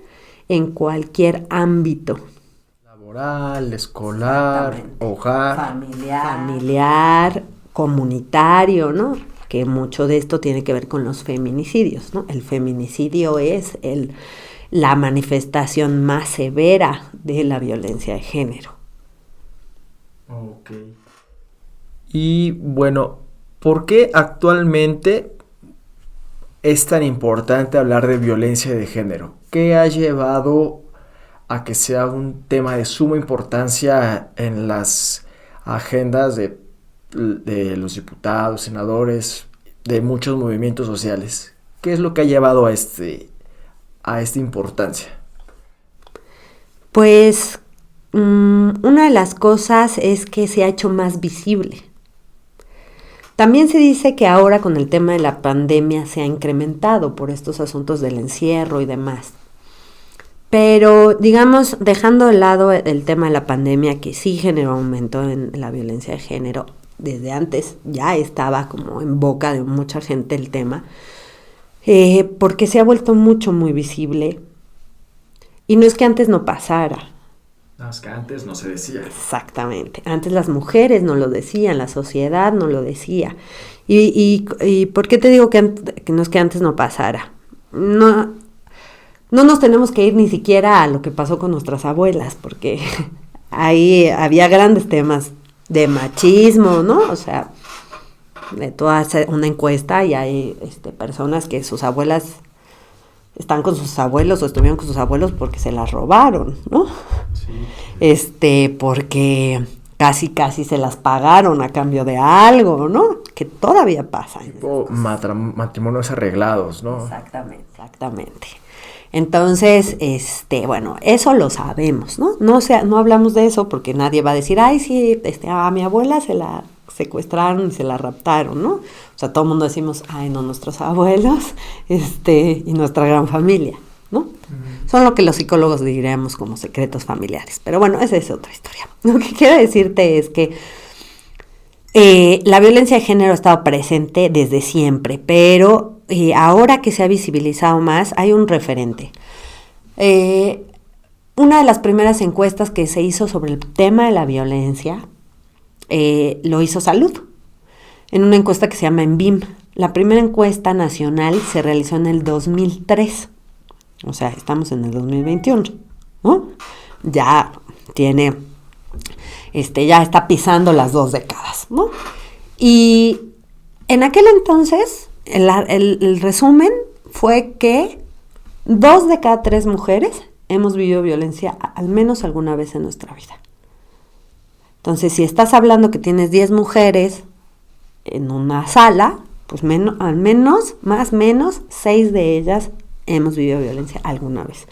en cualquier ámbito. Laboral, escolar, hogar. Familiar, comunitario, ¿no? Que mucho de esto tiene que ver con los feminicidios, ¿no? El feminicidio es la manifestación más severa de la violencia de género. Ok. Y bueno, ¿por qué actualmente es tan importante hablar de violencia de género? ¿Qué ha llevado a que sea un tema de suma importancia en las agendas de los diputados, senadores, de muchos movimientos sociales? ¿Qué es lo que ha llevado a esta importancia? Pues una de las cosas es que se ha hecho más visible. También se dice que ahora con el tema de la pandemia se ha incrementado por estos asuntos del encierro y demás. Pero, digamos, dejando de lado el tema de la pandemia, que sí generó aumento en la violencia de género, desde antes ya estaba como en boca de mucha gente el tema, porque se ha vuelto muy visible. Y no es que antes no pasara. No, es que antes no se decía. Exactamente. Antes las mujeres no lo decían, la sociedad no lo decía. ¿Y por qué te digo que no es que antes no pasara? No nos tenemos que ir ni siquiera a lo que pasó con nuestras abuelas, porque ahí había grandes temas de machismo, ¿no? O sea, tú haces una encuesta y hay personas que sus abuelas están con sus abuelos o estuvieron con sus abuelos porque se las robaron, ¿no? Sí. Porque casi se las pagaron a cambio de algo, ¿no? Que todavía pasa. Tipo matrimonios arreglados, ¿no? Exactamente. Entonces, bueno, eso lo sabemos, ¿no? No hablamos de eso porque nadie va a decir, ay, sí, a mi abuela se la secuestraron y se la raptaron, ¿no? O sea, todo el mundo decimos, ay, no, nuestros abuelos, y nuestra gran familia, ¿no? Uh-huh. Son lo que los psicólogos diríamos como secretos familiares. Pero bueno, esa es otra historia. Lo que quiero decirte es que la violencia de género ha estado presente desde siempre, pero ahora que se ha visibilizado más, hay un referente. Una de las primeras encuestas que se hizo sobre el tema de la violencia lo hizo Salud, en una encuesta que se llama ENVIM. La primera encuesta nacional se realizó en el 2003, o sea, estamos en el 2021, ¿no? Ya tiene, ya está pisando las 2 décadas, ¿no? Y en aquel entonces, el resumen fue que 2 de cada 3 mujeres hemos vivido violencia al menos alguna vez en nuestra vida. Entonces, si estás hablando que tienes 10 mujeres en una sala, pues al menos, más o menos, 6 de ellas hemos vivido violencia alguna vez.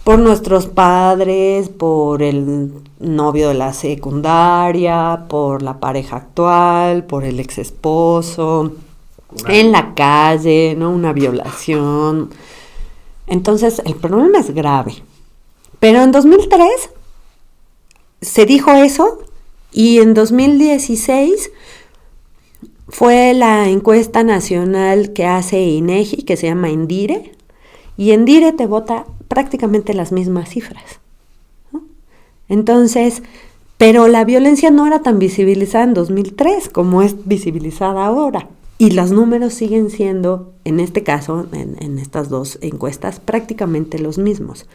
Por nuestros padres, por el novio de la secundaria, por la pareja actual, por el ex esposo, en la calle, ¿no? Una violación. Entonces, el problema es grave. Pero en 2003 se dijo eso. Y en 2016 fue la encuesta nacional que hace INEGI, que se llama INDIRE, y INDIRE te bota prácticamente las mismas cifras, ¿no? Entonces, pero la violencia no era tan visibilizada en 2003 como es visibilizada ahora. Y los números siguen siendo, en este caso, en estas dos encuestas, prácticamente los mismos.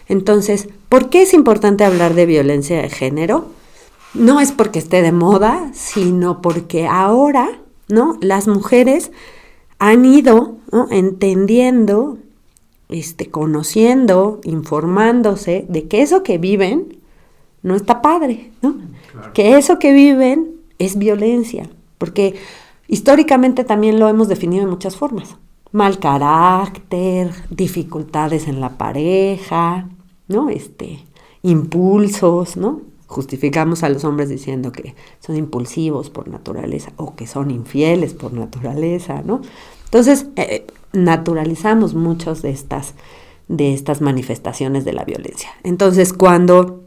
Entonces, ¿por qué es importante hablar de violencia de género? No es porque esté de moda, sino porque ahora, ¿no?, las mujeres han ido, ¿no?, entendiendo, conociendo, informándose de que eso que viven no está padre, ¿no? Claro. Que eso que viven es violencia, porque históricamente también lo hemos definido de muchas formas. Mal carácter, dificultades en la pareja, ¿no? Impulsos, ¿no? Justificamos a los hombres diciendo que son impulsivos por naturaleza o que son infieles por naturaleza, ¿no? Entonces, naturalizamos muchas de estas manifestaciones de la violencia. Entonces, cuando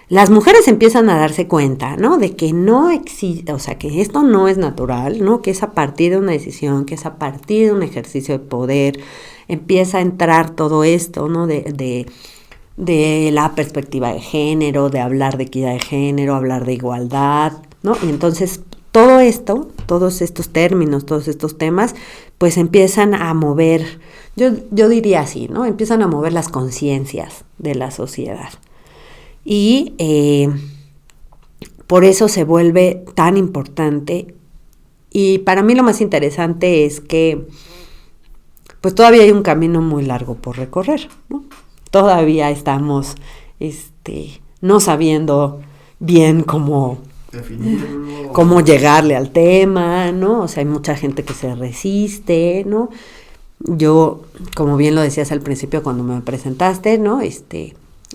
las mujeres empiezan a darse cuenta, ¿no?, de que no existe, o sea, que esto no es natural, ¿no?, que es a partir de una decisión, que es a partir de un ejercicio de poder, empieza a entrar todo esto, ¿no?, de la perspectiva de género, de hablar de equidad de género, hablar de igualdad, ¿no? Y entonces todo esto, todos estos términos, todos estos temas, pues empiezan a mover, yo diría así, ¿no? Empiezan a mover las conciencias de la sociedad. Y por eso se vuelve tan importante. Y para mí lo más interesante es que pues todavía hay un camino muy largo por recorrer, ¿no? Todavía estamos no sabiendo bien cómo llegarle al tema, ¿no? O sea, hay mucha gente que se resiste, ¿no? Yo, como bien lo decías al principio cuando me presentaste, ¿no?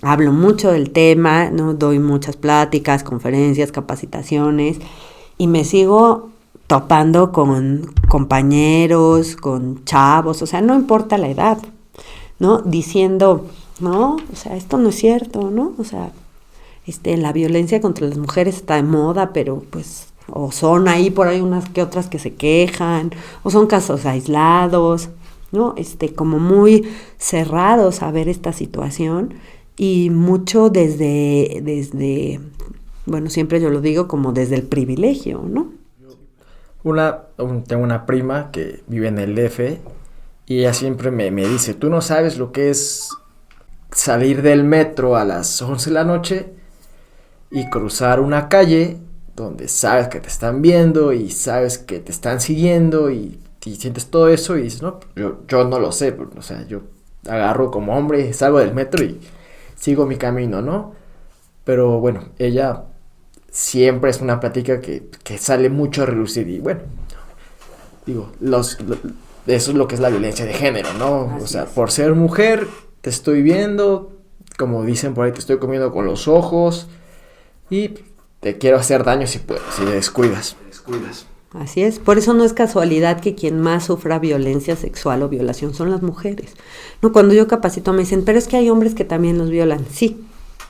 Hablo mucho del tema, ¿no? Doy muchas pláticas, conferencias, capacitaciones y me sigo topando con compañeros, con chavos, o sea, no importa la edad, ¿no? Diciendo, no, o sea, esto no es cierto, ¿no? O sea, la violencia contra las mujeres está de moda, pero pues, o son ahí por ahí unas que otras que se quejan, o son casos aislados, ¿no? Como muy cerrados a ver esta situación y mucho desde, bueno, siempre yo lo digo como desde el privilegio, ¿no? Tengo una prima que vive en el DF y ella siempre me dice, tú no sabes lo que es salir del metro a las 11 de la noche y cruzar una calle donde sabes que te están viendo y sabes que te están siguiendo y sientes todo eso y dices, no, yo no lo sé, o sea, yo agarro como hombre, salgo del metro y sigo mi camino, ¿no? Pero bueno, ella siempre es una plática que sale mucho a relucir y bueno, digo, eso es lo que es la violencia de género, ¿no? Así o sea, es. Por ser mujer te estoy viendo, como dicen por ahí, te estoy comiendo con los ojos y te quiero hacer daño si puedo, si te descuidas. Así es, por eso no es casualidad que quien más sufra violencia sexual o violación son las mujeres, ¿no? Cuando yo capacito me dicen, pero es que hay hombres que también los violan, sí,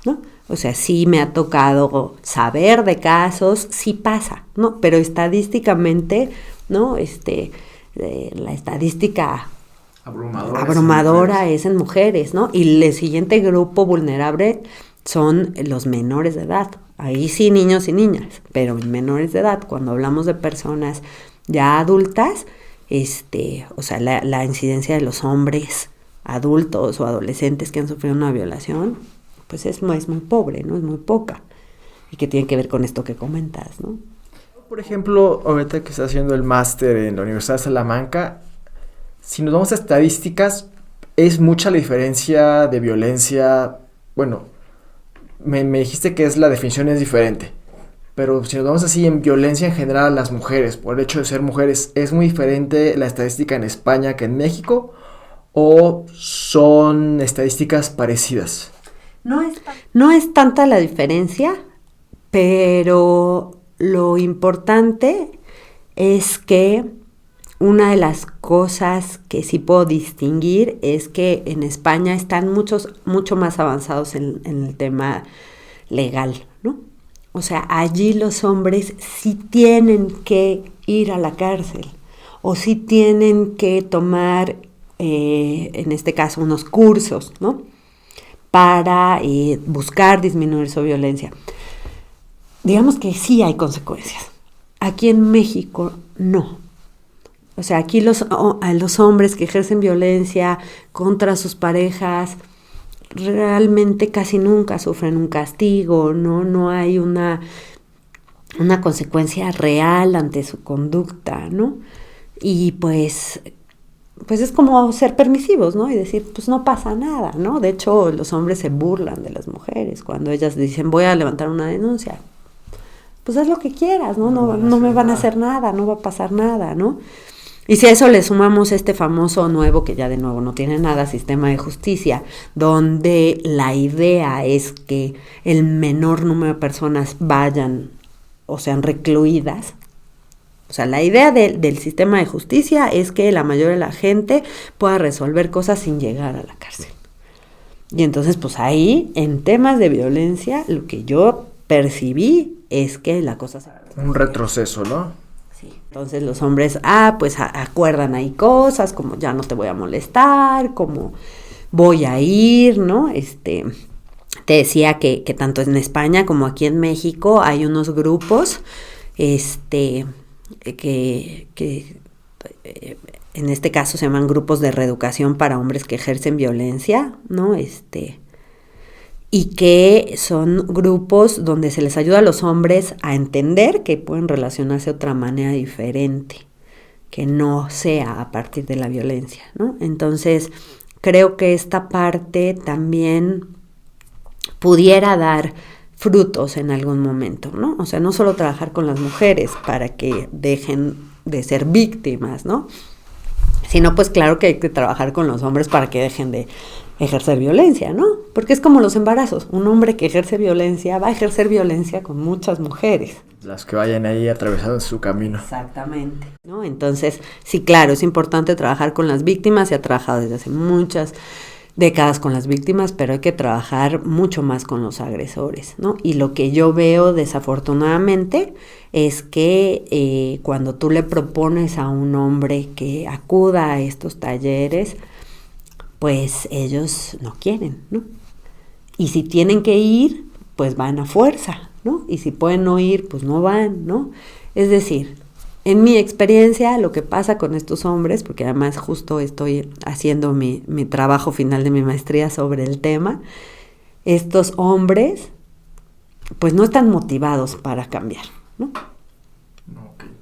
¿no? O sea, sí me ha tocado saber de casos, sí pasa, ¿no? Pero estadísticamente, ¿no? La estadística abrumadora es en mujeres, ¿no? Y el siguiente grupo vulnerable son los menores de edad. Ahí sí, niños y niñas, pero en menores de edad. Cuando hablamos de personas ya adultas, o sea, la incidencia de los hombres adultos o adolescentes que han sufrido una violación, pues es muy pobre, ¿no? Es muy poca. Y que tiene que ver con esto que comentas, ¿no? Por ejemplo, ahorita que está haciendo el máster en la Universidad de Salamanca, si nos vamos a estadísticas, es mucha la diferencia de violencia. Bueno, me dijiste que la definición es diferente, pero si nos vamos así en violencia en general a las mujeres, por el hecho de ser mujeres, ¿es muy diferente la estadística en España que en México? ¿O son estadísticas parecidas? No es tanta la diferencia, pero lo importante es que una de las cosas que sí puedo distinguir es que en España están mucho más avanzados en el tema legal, ¿no? O sea, allí los hombres sí tienen que ir a la cárcel o sí tienen que tomar, en este caso, unos cursos, ¿no? Para buscar disminuir su violencia. Digamos que sí hay consecuencias. Aquí en México no. O sea, aquí a los hombres que ejercen violencia contra sus parejas realmente casi nunca sufren un castigo, ¿no? No hay una consecuencia real ante su conducta, ¿no? Y pues es como ser permisivos, ¿no? Y decir, pues no pasa nada, ¿no? De hecho, los hombres se burlan de las mujeres cuando ellas dicen, voy a levantar una denuncia. Pues haz lo que quieras, ¿no? No me van a hacer nada, no va a pasar nada, ¿no? Y si a eso le sumamos este famoso nuevo, que ya de nuevo no tiene nada, sistema de justicia, donde la idea es que el menor número de personas vayan o sean recluidas. O sea, la idea del sistema de justicia es que la mayoría de la gente pueda resolver cosas sin llegar a la cárcel. Y entonces, pues ahí, en temas de violencia, lo que yo percibí es que la cosa se... Un retroceso, ¿no? Sí. Entonces los hombres, pues acuerdan ahí cosas, como ya no te voy a molestar, como voy a ir, ¿no? Te decía que tanto en España como aquí en México hay unos grupos, que en este caso se llaman grupos de reeducación para hombres que ejercen violencia, ¿no? Y que son grupos donde se les ayuda a los hombres a entender que pueden relacionarse de otra manera diferente, que no sea a partir de la violencia, ¿no? Entonces, creo que esta parte también pudiera dar frutos en algún momento, ¿no? O sea, no solo trabajar con las mujeres para que dejen de ser víctimas, ¿no? Sino, pues claro que hay que trabajar con los hombres para que dejen de ejercer violencia, ¿no? Porque es como los embarazos. Un hombre que ejerce violencia va a ejercer violencia con muchas mujeres. Las que vayan ahí atravesando su camino. Exactamente, ¿no? Entonces, sí, claro, es importante trabajar con las víctimas. Se ha trabajado desde hace muchas décadas con las víctimas, pero hay que trabajar mucho más con los agresores, ¿no? Y lo que yo veo desafortunadamente es que cuando tú le propones a un hombre que acuda a estos talleres, pues ellos no quieren, ¿no? Y si tienen que ir, pues van a fuerza, ¿no? Y si pueden no ir, pues no van, ¿no? Es decir, en mi experiencia, lo que pasa con estos hombres, porque además justo estoy haciendo mi trabajo final de mi maestría sobre el tema, estos hombres, pues no están motivados para cambiar, ¿no?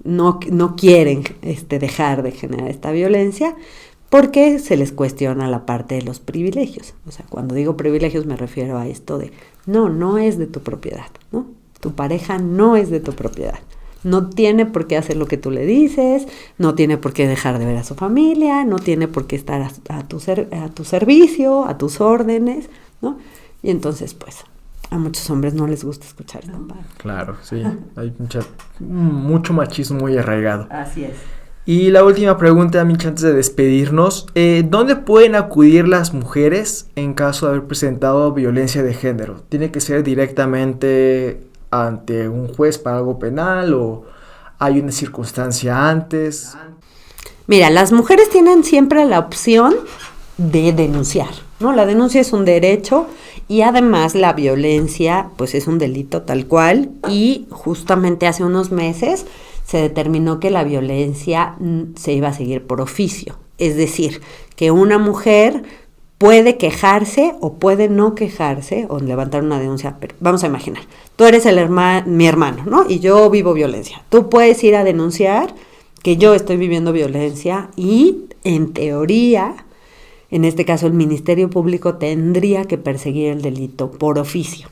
No quieren dejar de generar esta violencia, porque se les cuestiona la parte de los privilegios. O sea, cuando digo privilegios me refiero a esto de, no es de tu propiedad, ¿no? Tu pareja no es de tu propiedad. No tiene por qué hacer lo que tú le dices, no tiene por qué dejar de ver a su familia, no tiene por qué estar a tu servicio, a tus órdenes, ¿no? Y entonces, pues, a muchos hombres no les gusta escuchar esta parte. Claro, sí. Hay mucho machismo muy arraigado. Así es. Y la última pregunta, Micha, antes de despedirnos. ¿Dónde pueden acudir las mujeres en caso de haber presentado violencia de género? ¿Tiene que ser directamente ante un juez para algo penal o hay una circunstancia antes? Mira, las mujeres tienen siempre la opción de denunciar, ¿no? La denuncia es un derecho y además la violencia, pues es un delito tal cual, y justamente hace unos meses se determinó que la violencia se iba a seguir por oficio. Es decir, que una mujer puede quejarse o puede no quejarse o levantar una denuncia. Pero vamos a imaginar, tú eres mi hermano, ¿no? Y yo vivo violencia. Tú puedes ir a denunciar que yo estoy viviendo violencia y, en teoría, en este caso el Ministerio Público tendría que perseguir el delito por oficio.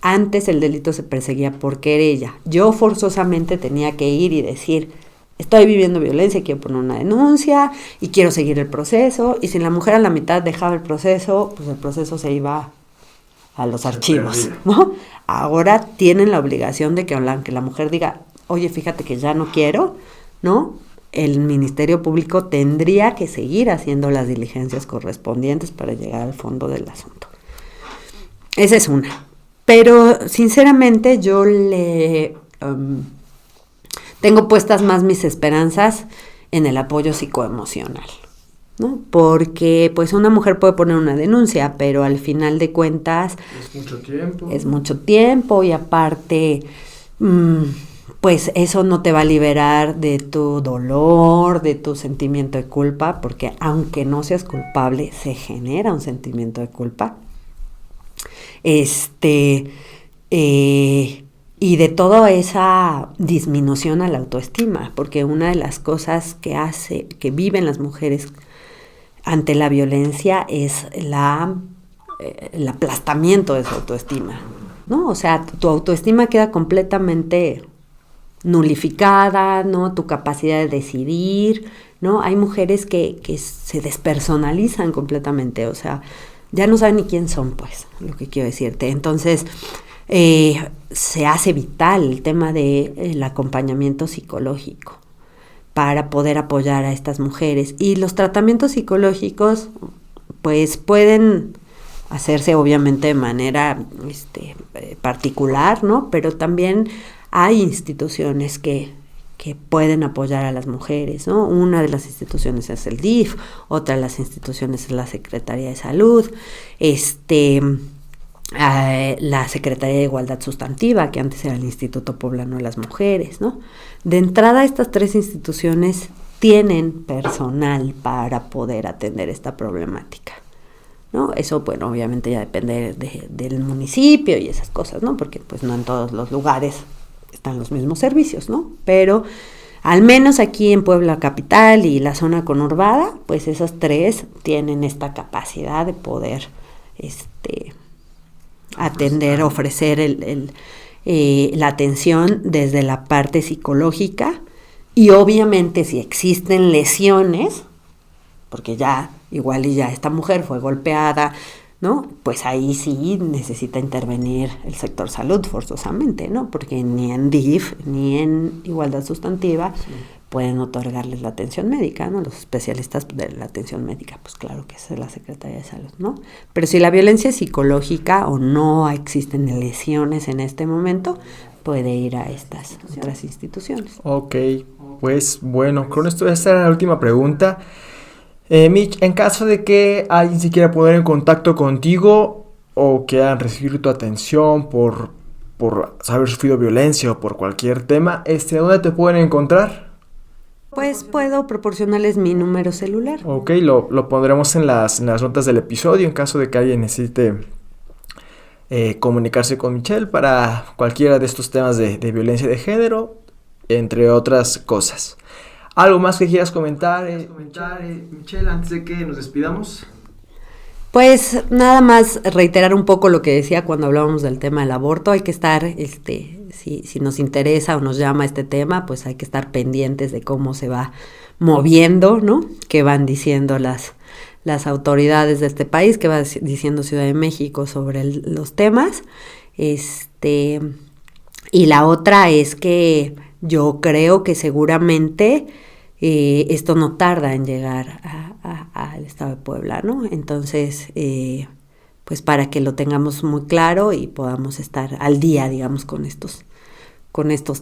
Antes el delito se perseguía por querella. Yo forzosamente tenía que ir y decir, estoy viviendo violencia, quiero poner una denuncia y quiero seguir el proceso. Y si la mujer a la mitad dejaba el proceso, pues el proceso se iba a los archivos, ¿no? Ahora tienen la obligación de que aunque la mujer diga, oye, fíjate que ya no quiero, ¿no? El Ministerio Público tendría que seguir haciendo las diligencias correspondientes para llegar al fondo del asunto. Esa es una. Pero sinceramente yo tengo puestas más mis esperanzas en el apoyo psicoemocional, ¿no? Porque pues una mujer puede poner una denuncia, pero al final de cuentas es mucho tiempo. Es mucho tiempo y aparte pues eso no te va a liberar de tu dolor, de tu sentimiento de culpa, porque aunque no seas culpable, se genera un sentimiento de culpa. Y de toda esa disminución a la autoestima, porque una de las cosas que viven las mujeres ante la violencia es el aplastamiento de su autoestima, ¿no? O sea, tu autoestima queda completamente nulificada, ¿no? Tu capacidad de decidir, ¿no? Hay mujeres que se despersonalizan completamente, o sea, ya no saben ni quién son, pues, lo que quiero decirte. Entonces, se hace vital el tema del acompañamiento psicológico para poder apoyar a estas mujeres. Y los tratamientos psicológicos, pues, pueden hacerse obviamente de manera particular, ¿no? Pero también hay instituciones que pueden apoyar a las mujeres, ¿no? Una de las instituciones es el DIF, otra de las instituciones es la Secretaría de Salud, la Secretaría de Igualdad Sustantiva, que antes era el Instituto Poblano de las Mujeres, ¿no? De entrada, estas 3 instituciones tienen personal para poder atender esta problemática, ¿no? Eso, bueno, obviamente ya depende del municipio y esas cosas, ¿no? Porque pues no en todos los lugares están los mismos servicios, ¿no? Pero al menos aquí en Puebla capital y la zona conurbada, pues esas 3 tienen esta capacidad de poder atender, ofrecer la atención desde la parte psicológica. Y obviamente si existen lesiones, porque ya igual y ya esta mujer fue golpeada, ¿no? Pues ahí sí necesita intervenir el sector salud forzosamente, ¿no? Porque ni en DIF ni en igualdad sustantiva pueden otorgarles la atención médica, ¿no? Los especialistas de la atención médica, pues claro que es la Secretaría de Salud, ¿no? Pero si la violencia es psicológica o no existen lesiones en este momento, puede ir a estas otras instituciones. Ok, pues bueno, con esto esta era la última pregunta. Mitch, en caso de que alguien se quiera poner en contacto contigo o quieran recibir tu atención por haber sufrido violencia o por cualquier tema, ¿dónde te pueden encontrar? Pues puedo proporcionarles mi número celular. Ok, lo pondremos en las notas del episodio en caso de que alguien necesite comunicarse con Michelle para cualquiera de estos temas de violencia de género, entre otras cosas. ¿Algo más que quieras comentar, Michelle, antes de que nos despidamos? Pues nada más reiterar un poco lo que decía cuando hablábamos del tema del aborto. Hay que estar, si nos interesa o nos llama este tema, pues hay que estar pendientes de cómo se va moviendo, ¿no? Qué van diciendo las autoridades de este país, qué va diciendo Ciudad de México sobre los temas. Y la otra es que yo creo que seguramente esto no tarda en llegar al estado de Puebla, ¿no? Entonces, pues para que lo tengamos muy claro y podamos estar al día, digamos, con estos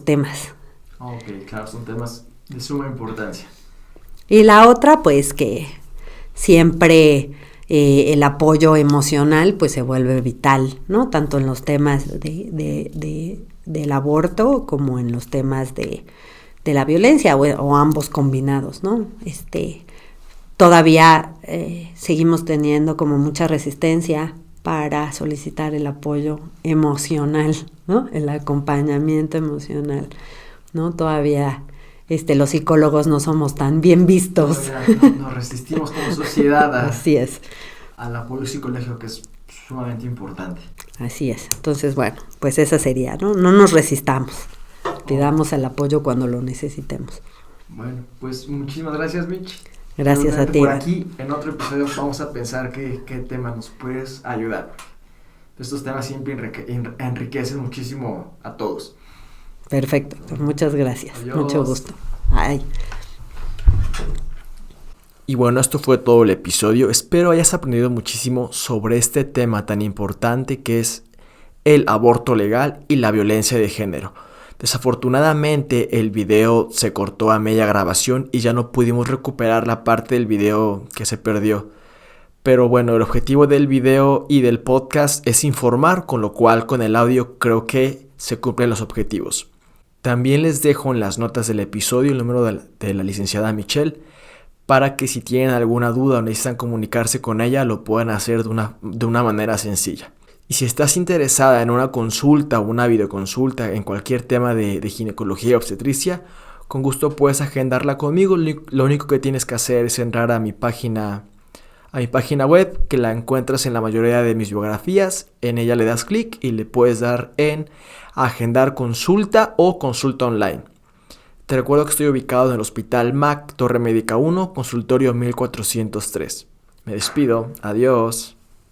temas. Ok, claro, son temas de suma importancia. Y la otra, pues que siempre el apoyo emocional pues se vuelve vital, ¿no? Tanto en los temas del aborto como en los temas de la violencia o ambos combinados, ¿no? Todavía seguimos teniendo como mucha resistencia para solicitar el apoyo emocional, ¿no? El acompañamiento emocional, ¿no? Todavía los psicólogos no somos tan bien vistos. Nos resistimos como sociedad Así es. Al apoyo psicológico, que es sumamente importante. Así es. Entonces, bueno, pues esa sería, ¿no? No nos resistamos. Pidamos el apoyo cuando lo necesitemos. Bueno, pues muchísimas gracias, Mitch. Gracias a ti. Por aquí, en otro episodio, vamos a pensar qué tema nos puedes ayudar. Estos temas siempre enriquecen muchísimo a todos. Perfecto, muchas gracias. Adiós. Mucho gusto. Ay. Y bueno, esto fue todo el episodio. Espero hayas aprendido muchísimo sobre este tema tan importante que es el aborto legal y la violencia de género. Desafortunadamente el video se cortó a media grabación y ya no pudimos recuperar la parte del video que se perdió. Pero bueno, el objetivo del video y del podcast es informar, con lo cual con el audio creo que se cumplen los objetivos. También les dejo en las notas del episodio el número de la licenciada Michelle para que si tienen alguna duda o necesitan comunicarse con ella lo puedan hacer de una manera sencilla. Y si estás interesada en una consulta o una videoconsulta en cualquier tema de ginecología y obstetricia, con gusto puedes agendarla conmigo. Lo único que tienes que hacer es entrar a mi página web, que la encuentras en la mayoría de mis biografías. En ella le das clic y le puedes dar en agendar consulta o consulta online. Te recuerdo que estoy ubicado en el Hospital MAC, Torre Médica 1, consultorio 1403. Me despido, adiós.